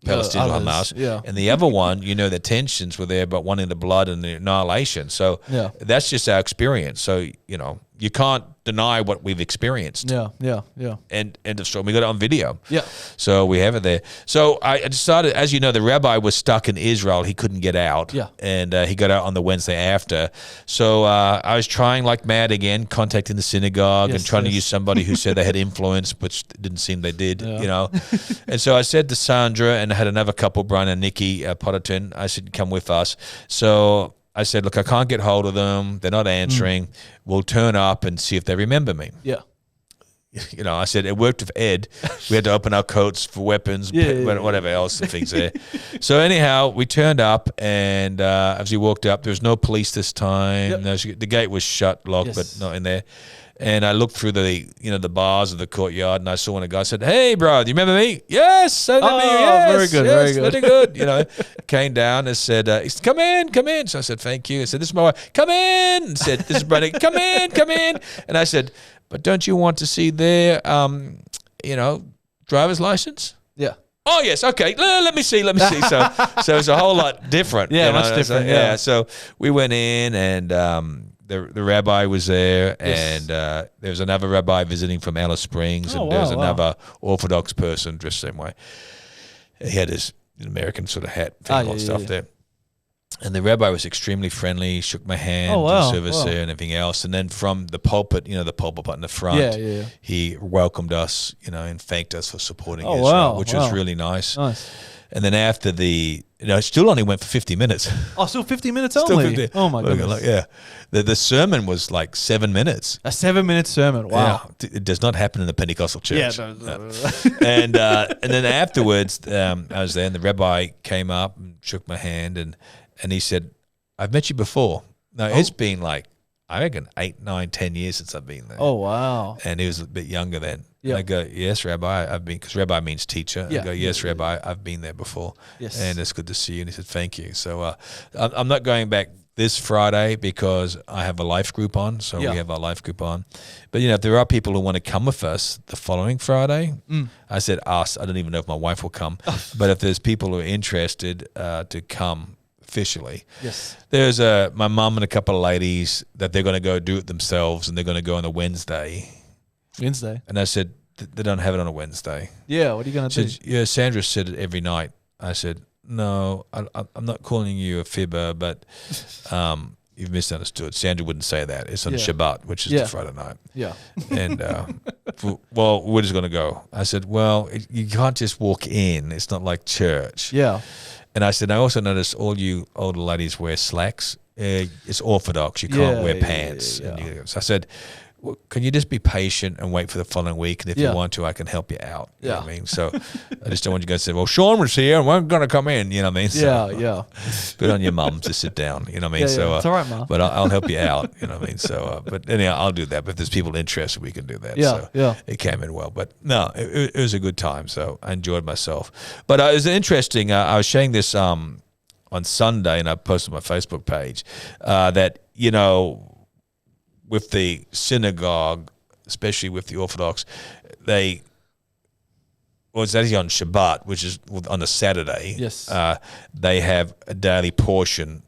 Palestinian others, Hamas, and the other one, you know, the tensions were there, but wanting the blood and the annihilation. So that's just our experience. So, you know, you can't deny what we've experienced. Yeah. And end of story. We got it on video. Yeah. So we have it there. So I decided, as you know, the rabbi was stuck in Israel. He couldn't get out. Yeah. And he got out on the Wednesday after. So I was trying like mad again, contacting the synagogue and trying to use somebody who said they had influence, which didn't seem they did, you know. And so I said to Sandra, and I had another couple, Brian and Nikki Potterton, I said, come with us. So I said, look, I can't get hold of them. They're not answering. We'll turn up and see if they remember me. Yeah. You know, I said, it worked with Ed. We had to open our coats for weapons, whatever else, the things there. So anyhow, we turned up, and as we walked up, there was no police this time. The gate was shut, locked, but not in there. And I looked through the bars of the courtyard, and I saw one of the guys said, "Hey, bro, do you remember me?" "Yes, I remember you. Yes, very good, yes, very good." very good." You know, came down and said, "Come in, come in." So I said, "Thank you." I said, "This is my wife." "Come in." And said, "This is Brandon." "Come in, come in." And I said, "But don't you want to see their, driver's license?" Yeah. "Oh yes, okay. Let me see. So it's a whole lot different. Yeah, you know? much different. So, Yeah. So we went in, and the rabbi was there, and there was another rabbi visiting from Alice Springs, and there was another Orthodox person dressed the same way. He had his American sort of hat thing and stuff there. And the rabbi was extremely friendly, shook my hand, did service there and everything else. And then from the pulpit, the pulpit in the front, he welcomed us, and thanked us for supporting Israel, which was really nice. And then after it still only went for 50 minutes. Oh, still 50 minutes only? Oh, my goodness. The sermon was like 7 minutes. A 7-minute sermon. Wow. Yeah. It does not happen in the Pentecostal church. Yeah. No. And then afterwards, I was there, and the rabbi came up and shook my hand, and he said, "I've met you before." No, it's been like, I reckon 8, 9, 10 years since I've been there. Oh, wow. And he was a bit younger then. Yeah. I go, "Yes, Rabbi, I've been," because Rabbi means teacher. Yeah. I go, "Yes, Rabbi, I've been there before." Yes. And it's good to see you. And he said, "Thank you." So I'm not going back this Friday because I have a life group on, so we have our life group on. But, if there are people who want to come with us the following Friday, I said us. I don't even know if my wife will come. But if there's people who are interested to come officially, there's my mum and a couple of ladies that they're going to go do it themselves, and they're going to go on a Wednesday. And I said, they don't have it on a Wednesday. Yeah, what are you going to do? Yeah, Sandra said it every night. I said, no, I'm not calling you a fibber, but you've misunderstood. Sandra wouldn't say that. It's on Shabbat, which is the Friday night. Yeah. And, well, we're just going to go. I said, well, you can't just walk in. It's not like church. Yeah. And I said, I also noticed all you older ladies wear slacks. It's Orthodox. You can't wear pants. Yeah. So I said, well, can you just be patient and wait for the following week? And if you want to, I can help you out. You know what I mean? So I just don't want you guys to say, well, Shaun was here and we're going to come in. You know what I mean? So, good on your mum to sit down. You know what I mean? So it's all right, Mum. But I'll help you out. You know what I mean? So, but anyhow, I'll do that. But if there's people interested, we can do that. So it came in well. But no, it was a good time. So I enjoyed myself. But it was interesting. I was sharing this on Sunday, and I posted on my Facebook page that, with the synagogue, especially with the Orthodox, it's actually on Shabbat, which is on a Saturday. Yes. They have a daily portion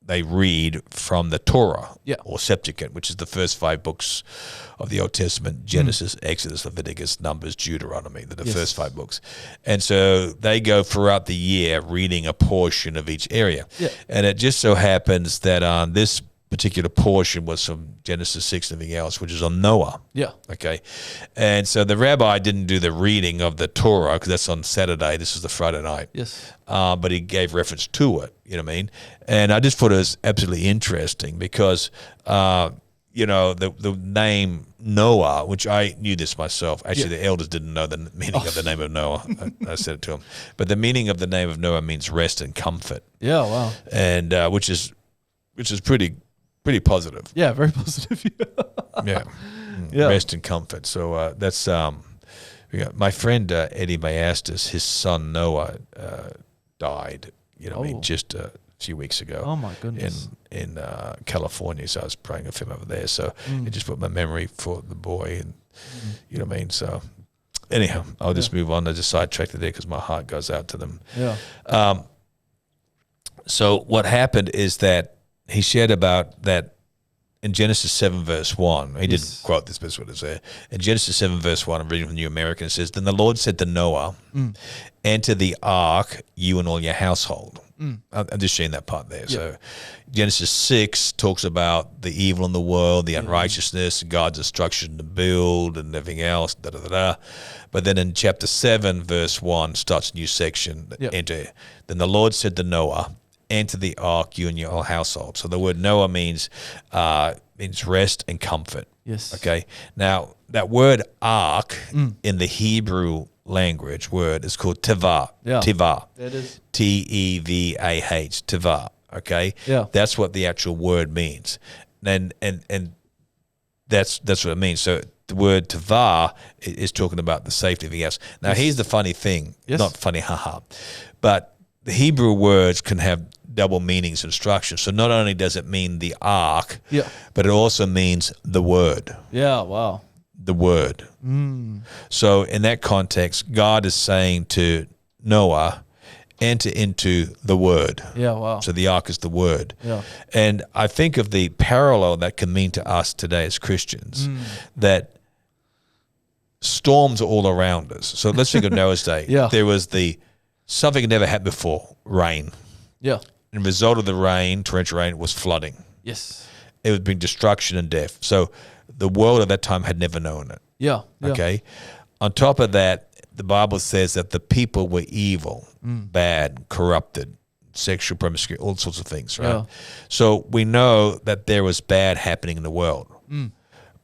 they read from the Torah or Septuagint, which is the first 5 books of the Old Testament: Genesis, Exodus, Leviticus, Numbers, Deuteronomy. They're the first 5 books. And so they go throughout the year reading a portion of each area. Yeah. And it just so happens that this particular portion was from Genesis 6 and everything else, which is on Noah. Yeah. Okay. And so the rabbi didn't do the reading of the Torah because that's on Saturday. This is the Friday night. Yes. But he gave reference to it, you know what I mean? And I just thought it was absolutely interesting because, the name Noah, which I knew this myself. Actually, the elders didn't know the meaning of the name of Noah. I said it to them. But the meaning of the name of Noah means rest and comfort. Yeah, wow. And which is pretty positive. Yeah, very positive. Yeah. Rest and comfort. So that's my friend Eddie Mayastis, his son Noah died, just a few weeks ago. Oh my goodness. In California. So I was praying with him over there. So it just put my memory for the boy, and you know what I mean? So anyhow, I'll just move on. I just sidetracked it there because my heart goes out to them. Yeah. So what happened is that he shared about that in Genesis 7 verse 1. He didn't quote this, but it's what it said. In Genesis 7 verse 1, I'm reading from the New American, it says, "Then the Lord said to Noah, enter the ark, you and all your household." I'm just sharing that part there. So Genesis 6 talks about the evil in the world, the unrighteousness, God's instruction to build and everything else, But then in chapter 7 verse 1 starts a new section. Enter. Then the Lord said to Noah, enter the ark, you and your whole household. So the word Noah means rest and comfort. Yes. Okay. Now that word ark in the Hebrew language word is called tevah. Yeah. Tevah. That is Tevah. Tevah. Okay. Yeah. That's what the actual word means. And that's what it means. So the word tevah is talking about the safety of the house. Now here's the funny thing. Not funny, haha. But the Hebrew words can have double meanings and structures. So not only does it mean the ark, but it also means the word. Yeah, wow. The word. So in that context, God is saying to Noah, enter into the word. Yeah, wow. So the ark is the word. Yeah. And I think of the parallel that can mean to us today as Christians, that storms are all around us. So let's think of Noah's day. There was something that never happened before, rain. Yeah. And the result of the rain, torrential rain, was flooding. Yes. It would bring destruction and death. So the world at that time had never known it. Yeah. Okay. On top of that, the Bible says that the people were evil, bad, corrupted, sexual promiscuity, all sorts of things, right? Yeah. So we know that there was bad happening in the world.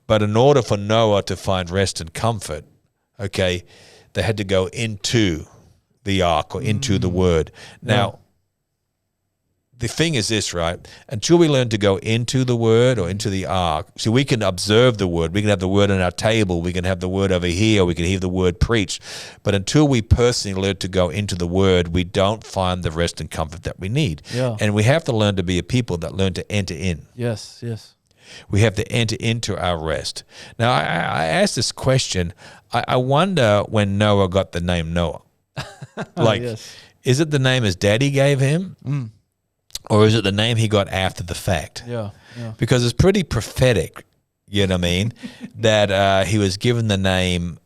But in order for Noah to find rest and comfort, okay, they had to go into the ark or into the word. Now, the thing is this, right? Until we learn to go into the Word or into the ark, see, we can observe the Word. We can have the Word on our table. We can have the Word over here. We can hear the Word preached. But until we personally learn to go into the Word, we don't find the rest and comfort that we need. Yeah. And we have to learn to be a people that learn to enter in. Yes, yes. We have to enter into our rest. Now, I asked this question. I wonder when Noah got the name Noah. Like, Yes. is it the name his daddy gave him? Or is it the name he got after the fact? Yeah, yeah. Because it's pretty prophetic, you know what I mean, that he was given the name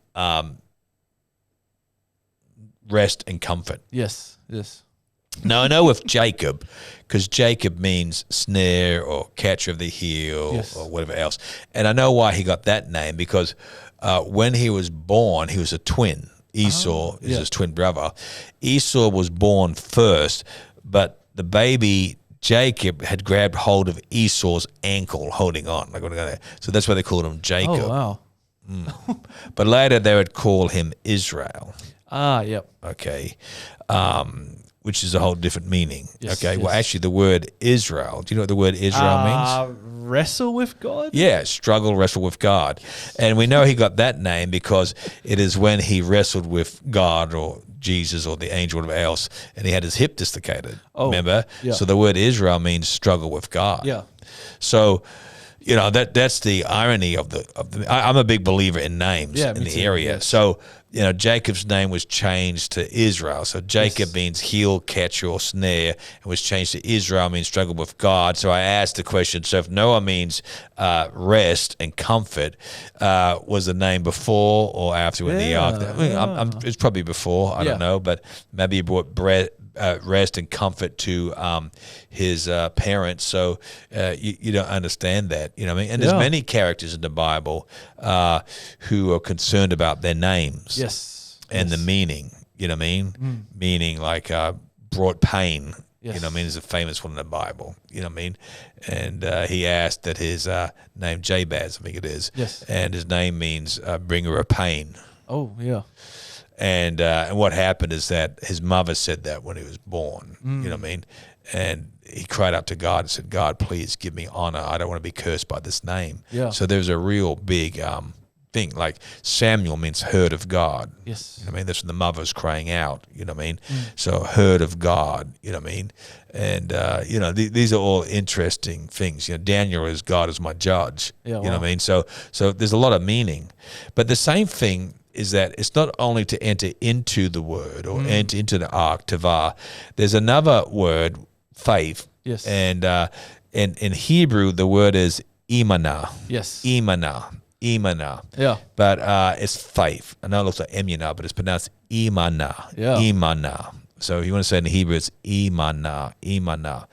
rest and comfort. Yes, yes. Now, I know with Jacob, because Jacob means snare or catcher of the heel Yes. or whatever else. And I know why he got that name, because when he was born, he was a twin. Esau is his twin brother. Esau was born first, but the baby Jacob had grabbed hold of Esau's ankle, holding on. So that's why they called him Jacob. Oh, wow. But later they would call him Israel. Ah, yep. Okay. Which is a whole different meaning. Yes, okay. Well, yes. actually, the word Israel, do you know what the word Israel means? Wrestle with God? Yeah, struggle, wrestle with God. And we know he got that name because it is when he wrestled with God or Jesus or the angel or whatever else, and he had his hip dislocated. Oh, remember? yeah. So the word Israel means struggle with God. Yeah. So, you know, that's the irony of the. I'm a big believer in names in the area. Yes. So, you know, Jacob's name was changed to Israel. So Jacob means heel, catch, or snare, and was changed to Israel means struggle with God. So I asked the question, so if Noah means rest and comfort, was the name before or after in the ark? It's probably before, I don't know, but maybe he brought rest and comfort to his parents. So you don't understand that, you know what I mean? And there's many characters in the Bible who are concerned about their names. Yes. And the meaning, you know what I mean? Meaning like brought pain, you know what I mean? Is a famous one in the Bible, you know what I mean? And he asked that his name, Jabez, I think it is. Yes. And his name means bringer of pain. Oh, yeah. And what happened is that his mother said that when he was born, you know what I mean? And he cried out to God and said, God, please give me honor. I don't want to be cursed by this name. Yeah. So there's a real big thing. Like Samuel means heard of God. Yes. You know what I mean? That's when the mother's crying out, you know what I mean? So heard of God, you know what I mean? And, you know, these are all interesting things. You know, Daniel is God is my judge, you know what I mean? So there's a lot of meaning. But the same thing is that it's not only to enter into the word or enter into the ark, tava. There's another word, faith. Yes. And in Hebrew, the word is imana. Yes. Imana. Yeah. But it's faith. I know it looks like emuna, but it's pronounced imana. Yeah. Imana. So if you want to say it in Hebrew, it's imana.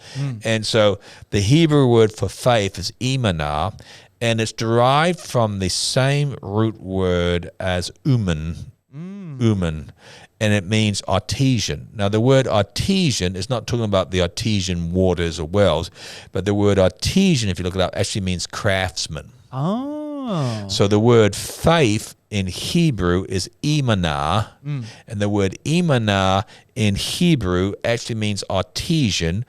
And so the Hebrew word for faith is imana, and it's derived from the same root word as uman, and it means artesian. Now, the word artesian is not talking about the artesian waters or wells, but the word artesian, if you look it up, actually means craftsman. Oh. So the word faith in Hebrew is imana, and the word imana in Hebrew actually means artesian,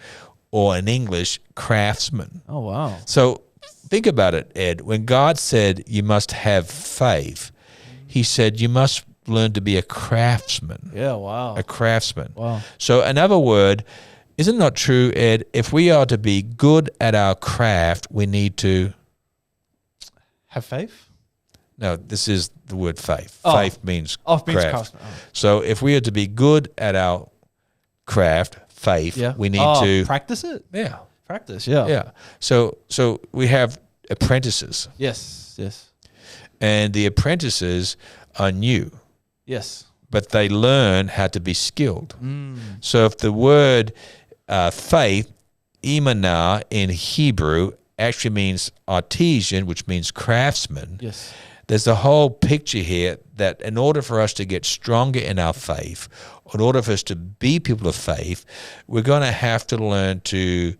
or in English, craftsman. Oh, wow. So think about it, Ed. When God said you must have faith, he said you must learn to be a craftsman. Yeah, wow. A craftsman. Wow. So another word, isn't it not true, Ed? If we are to be good at our craft, we need to have faith? No, this is the word faith. Oh. Faith means craft. craftsman. Oh. So if we are to be good at our craft, faith, we need to practice it? Yeah. Practice, yeah. Yeah. So we have apprentices. Yes. And the apprentices are new. Yes. But they learn how to be skilled. So if the word faith, imana in Hebrew, actually means artesian, which means craftsman. Yes. There's a whole picture here that in order for us to get stronger in our faith, in order for us to be people of faith, we're going to have to learn to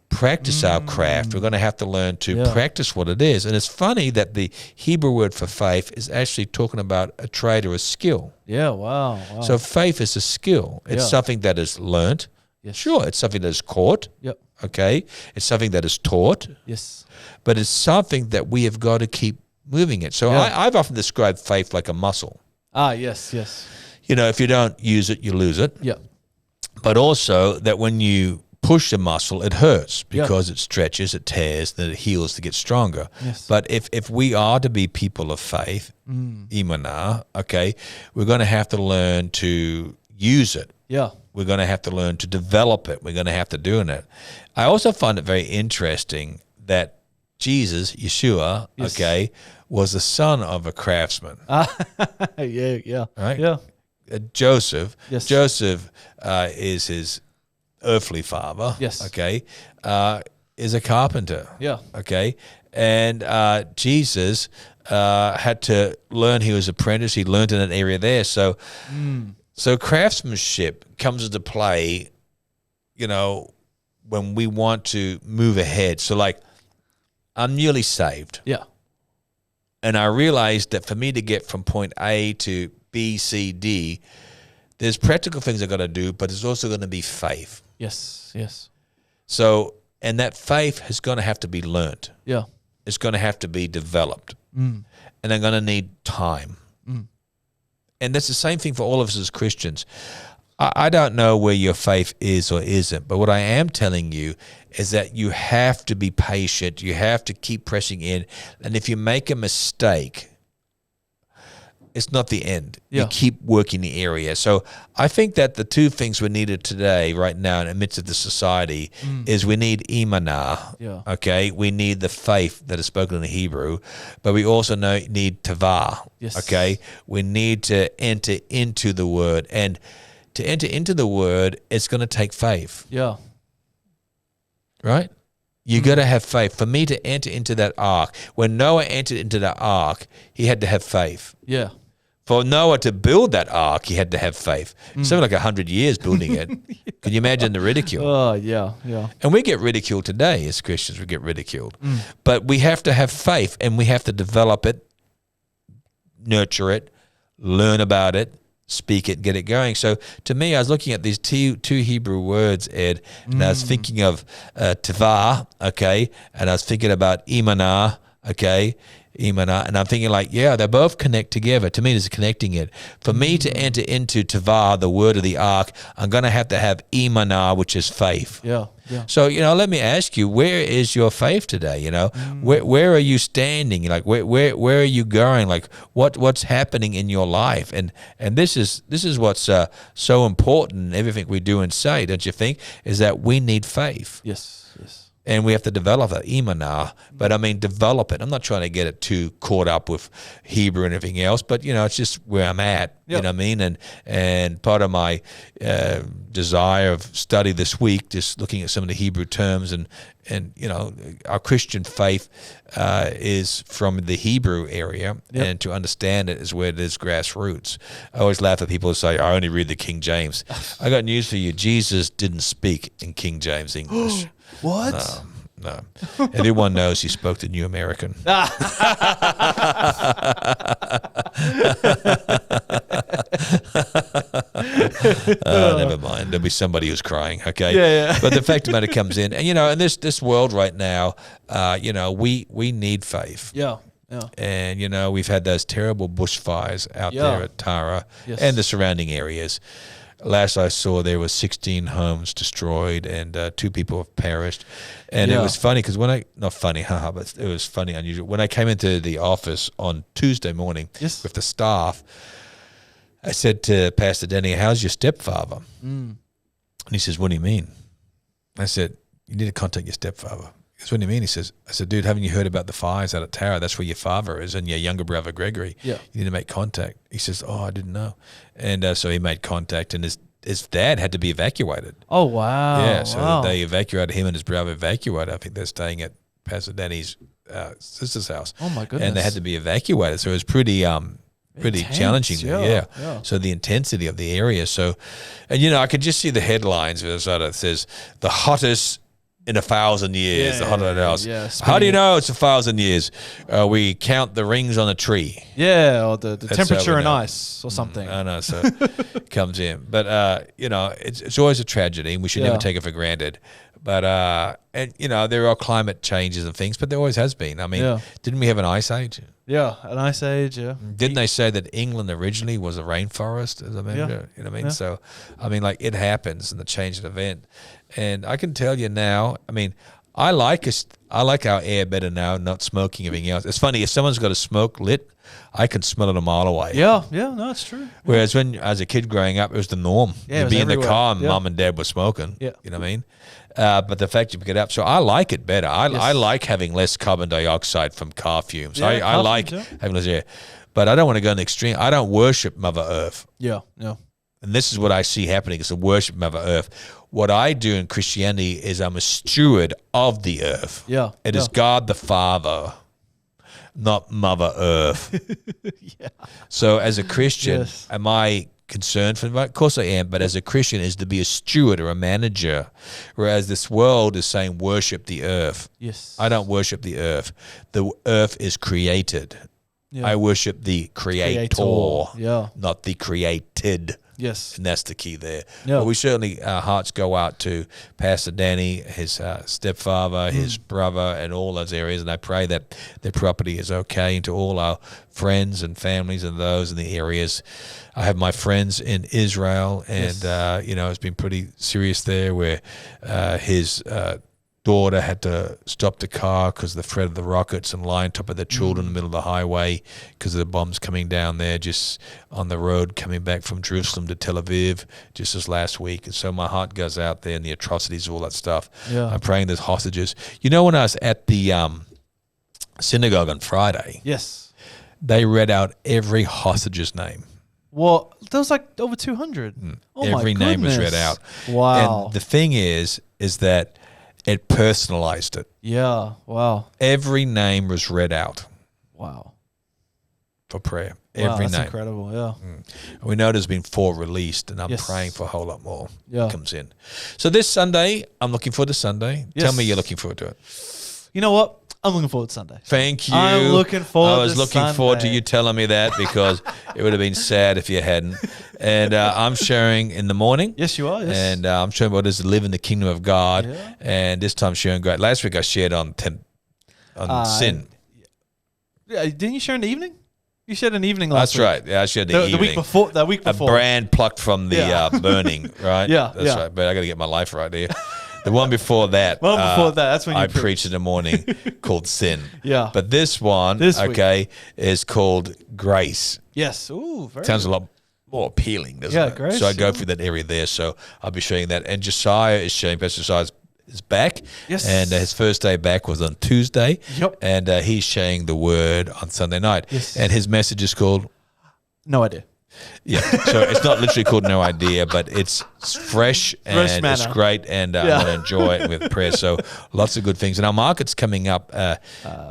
practice our craft. We're going to have to learn to practice what it is. And it's funny that the Hebrew word for faith is actually talking about a trade or a skill. Yeah, wow. So faith is a skill. It's something that is learnt, Yes. Sure, it's something that is caught. Yep. Okay. It's something that is taught. Yes. But it's something that we have got to keep moving it. So I've often described faith like a muscle. Ah, yes, yes. You know, if you don't use it, you lose it. Yep. But also that when you push the muscle, it hurts because it stretches, it tears, then it heals to get stronger. Yes. But if we are to be people of faith, imana, okay, we're going to have to learn to use it. Yeah. We're going to have to learn to develop it. We're going to have to do it. I also find it very interesting that Jesus, Yeshua, okay, was the son of a craftsman. Yeah. Right? Yeah. Joseph. Yes. Joseph is his earthly father. Yes. Okay. Is a carpenter. Yeah. Okay. And Jesus had to learn. He was an apprentice. He learned in an area there. So, so craftsmanship comes into play, you know, when we want to move ahead. So like, I'm newly saved. Yeah. And I realized that for me to get from point A to B, C, D, there's practical things I got to do, but there's also going to be faith. Yes. Yes. So, and that faith is going to have to be learned. Yeah. It's going to have to be developed. And I'm going to need time. And that's the same thing for all of us as Christians. I don't know where your faith is or isn't, but what I am telling you is that you have to be patient. You have to keep pressing in. And if you make a mistake, it's not the end. Yeah. You keep working the area. So I think that the two things we needed today, right now, in the midst of the society, is we need imana. Yeah. Okay, we need the faith that is spoken in Hebrew, but we also need tava. Yes. Okay, we need to enter into the word, and to enter into the word, it's going to take faith. Yeah. Right? You got to have faith. For me to enter into that ark, when Noah entered into that ark, he had to have faith. Yeah. For Noah to build that ark, he had to have faith. Something like 100 years building it. Can you imagine the ridicule? Oh, yeah. And we get ridiculed today as Christians. We get ridiculed. But we have to have faith, and we have to develop it, nurture it, learn about it, speak it, get it going. So to me, I was looking at these two Hebrew words, Ed, and I was thinking of tava, okay, and I was thinking about imana, okay, imana, and I'm thinking like, yeah, they both connect together. To me, there's connecting it. For me to enter into tava, the word of the ark, I'm going to have imana, which is faith. Yeah. So, you know, let me ask you, where is your faith today? You know, where are you standing? Like, where are you going? Like, what's happening in your life? And this is what's so important in everything we do and say, don't you think? Is that we need faith. Yes. And we have to develop that imana, but I mean, develop it. I'm not trying to get it too caught up with Hebrew and everything else, but you know, it's just where I'm at. Yep. You know what I mean? And part of my desire of study this week, just looking at some of the Hebrew terms, and you know, our Christian faith is from the Hebrew area, and to understand it is where it is grassroots. I always laugh at people who say, I only read the King James. I got news for you. Jesus didn't speak in King James English. What? No. Everyone knows he spoke the New American. Never mind. There'll be somebody who's crying, okay? Yeah. But the fact of the matter comes in. And, you know, in this world right now, you know, we need faith. Yeah. And, you know, we've had those terrible bushfires out there at Tara and the surrounding areas. Last I saw, there were 16 homes destroyed, and 2 people have perished. And it was funny because not funny, but it was funny, unusual. When I came into the office on Tuesday morning with the staff, I said to Pastor Denny, how's your stepfather? And he says, what do you mean? I said, you need to contact your stepfather. He goes, what do you mean? He says, I said, dude, haven't you heard about the fires out at Tara? That's where your father is and your younger brother, Gregory. Yeah. You need to make contact. He says, oh, I didn't know. And so he made contact, and his dad had to be evacuated. Oh, wow. Yeah, so they evacuated him and his brother evacuated. I think they're staying at Pastor Danny's sister's house. Oh, my goodness. And they had to be evacuated. So it was pretty Intense, challenging. Yeah. So the intensity of the area. So, and, you know, I could just see the headlines. It says the hottest in 1,000 years. The holiday house. Yeah, How do you know it's 1,000 years? We count the rings on a tree. Yeah, or the temperature in know. ice or something. I know, so it comes in. But, it's always a tragedy, and we should never take it for granted. But, and there are climate changes and things, but there always has been. I mean, didn't we have an ice age? Yeah, an ice age, yeah. Didn't they say that England originally was a rainforest, as I remember? Yeah. You know what I mean? Yeah. So, I mean, like, it happens in the change of event. And I can tell you now, I mean, I like our air better now, not smoking, everything else. It's funny, if someone's got a smoke lit, I can smell it a mile away. Yeah, no, it's true. Whereas when, as a kid growing up, it was the norm. Yeah, You'd be in the everywhere. car and Yeah. mum and dad were smoking. Yeah. You know what I mean? But the fact you pick it up, so I like it better. I like having less carbon dioxide from car fumes. Yeah, I car like fumes, yeah. having less air. But I don't want to go in the extreme. I don't worship Mother Earth. Yeah. And this is what I see happening, is the worship of Mother Earth. What I do in Christianity is I'm a steward of the earth. Yeah. It is God the Father, not Mother Earth. So as a Christian, am I concerned for that? Of course I am, but as a Christian is to be a steward or a manager, whereas this world is saying worship the earth. Yes. I don't worship the earth. The earth is created. Yeah. I worship the creator, not the created. Yes. And that's the key there. Yeah. But we certainly, our hearts go out to Pastor Danny, his stepfather, his brother, and all those areas. And I pray that their property is okay, and to all our friends and families and those in the areas. I have my friends in Israel, and, it's been pretty serious there, where his daughter had to stop the car because of the threat of the rockets, and lie on top of their children in the middle of the highway because of the bombs coming down there just on the road coming back from Jerusalem to Tel Aviv just this last week. And so my heart goes out there, and the atrocities, all that stuff. Yeah. I'm praying there's hostages. You know, when I was at the synagogue on Friday, they read out every hostage's name. Well, there was like over 200. Oh, every my name was goodness. read out. Wow. And the thing is that it personalized it. Yeah. Wow. Every name was read out. Wow. For prayer. Wow, Every that's name. incredible. Yeah. We know there's been 4 released, and I'm praying for a whole lot more Yeah. comes in. So this Sunday, I'm looking forward to Sunday. Yes. Tell me you're looking forward to it. You know what? I'm looking forward to Sunday. Thank you. I'm looking forward to I was looking forward to Sunday. you telling me that, because it would have been sad if you hadn't. And I'm sharing in the morning. Yes, you are. Yes. And I'm sharing what it is to live in the kingdom of God. Yeah. And this time sharing great. Last week I shared on sin. Yeah, didn't you share in the evening? You shared an evening last week. That's right. Yeah, I shared the evening. The week before. A brand plucked from the burning, right? Yeah, That's right. But I got to get my life right here. The one before that. That's when you I preached in the morning called Sin. Yeah. But this one, This week. is called Grace. Yes. Ooh, very Sounds good. a lot more appealing, doesn't it? Grace. So I go through that area there. So I'll be sharing that. And Josiah is sharing. Pastor Josiah is back. Yes. And his first day back was on Tuesday. Yep. And he's sharing the word on Sunday night. Yes. And his message is called No idea. Yeah, so it's not literally called No Idea, but it's fresh and it's manner. great, and I want to enjoy it with prayer. So lots of good things. And our market's coming up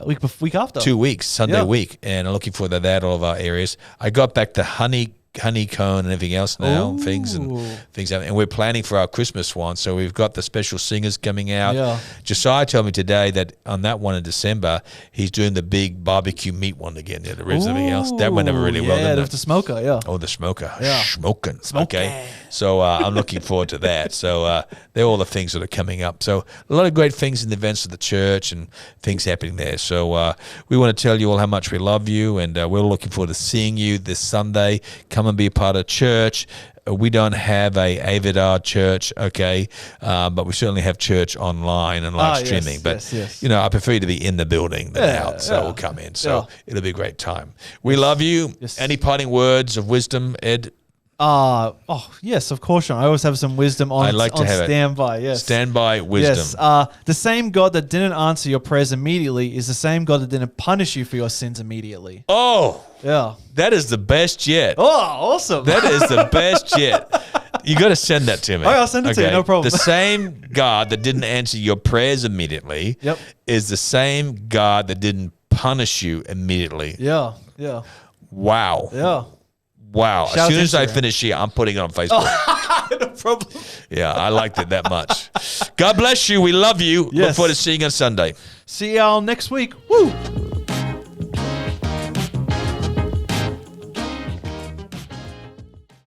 Week after. 2 weeks, Sunday week, and I'm looking forward to that, all of our areas. I got back to honeycomb and everything else now, things and we're planning for our Christmas one, so we've got the special singers coming out. Josiah told me today that on that one in December he's doing the big barbecue meat one again, the ribs and everything else. That went over really well, didn't it? The smoker, the smoker. Yeah. Smoking. Okay. So I'm looking forward to that. So they're all the things that are coming up. So a lot of great things in the events of the church and things happening there. So we want to tell you all how much we love you, and we're looking forward to seeing you this Sunday. Come and be a part of church. We don't have a Avidar church, but we certainly have church online and live streaming. But I prefer to be in the building than out, so we'll come in. So it'll be a great time. We love you. Yes. Any parting words of wisdom, Ed? Yes, of course, Sean. I always have some wisdom on, I like to have standby. Yes. Standby wisdom. Yes. The same God that didn't answer your prayers immediately is the same God that didn't punish you for your sins immediately. Oh, yeah. That is the best yet. Oh, awesome. That is the best yet. You got to send that to me. I'll send it to you. No problem. The same God that didn't answer your prayers immediately is the same God that didn't punish you immediately. Yeah. Wow. Yeah. Wow. Shout as soon as I Instagram. finish here, I'm putting it on Facebook. No problem. Yeah, I liked it that much. God bless you. We love you. Look Yes. forward to seeing you on Sunday. See y'all next week. Woo!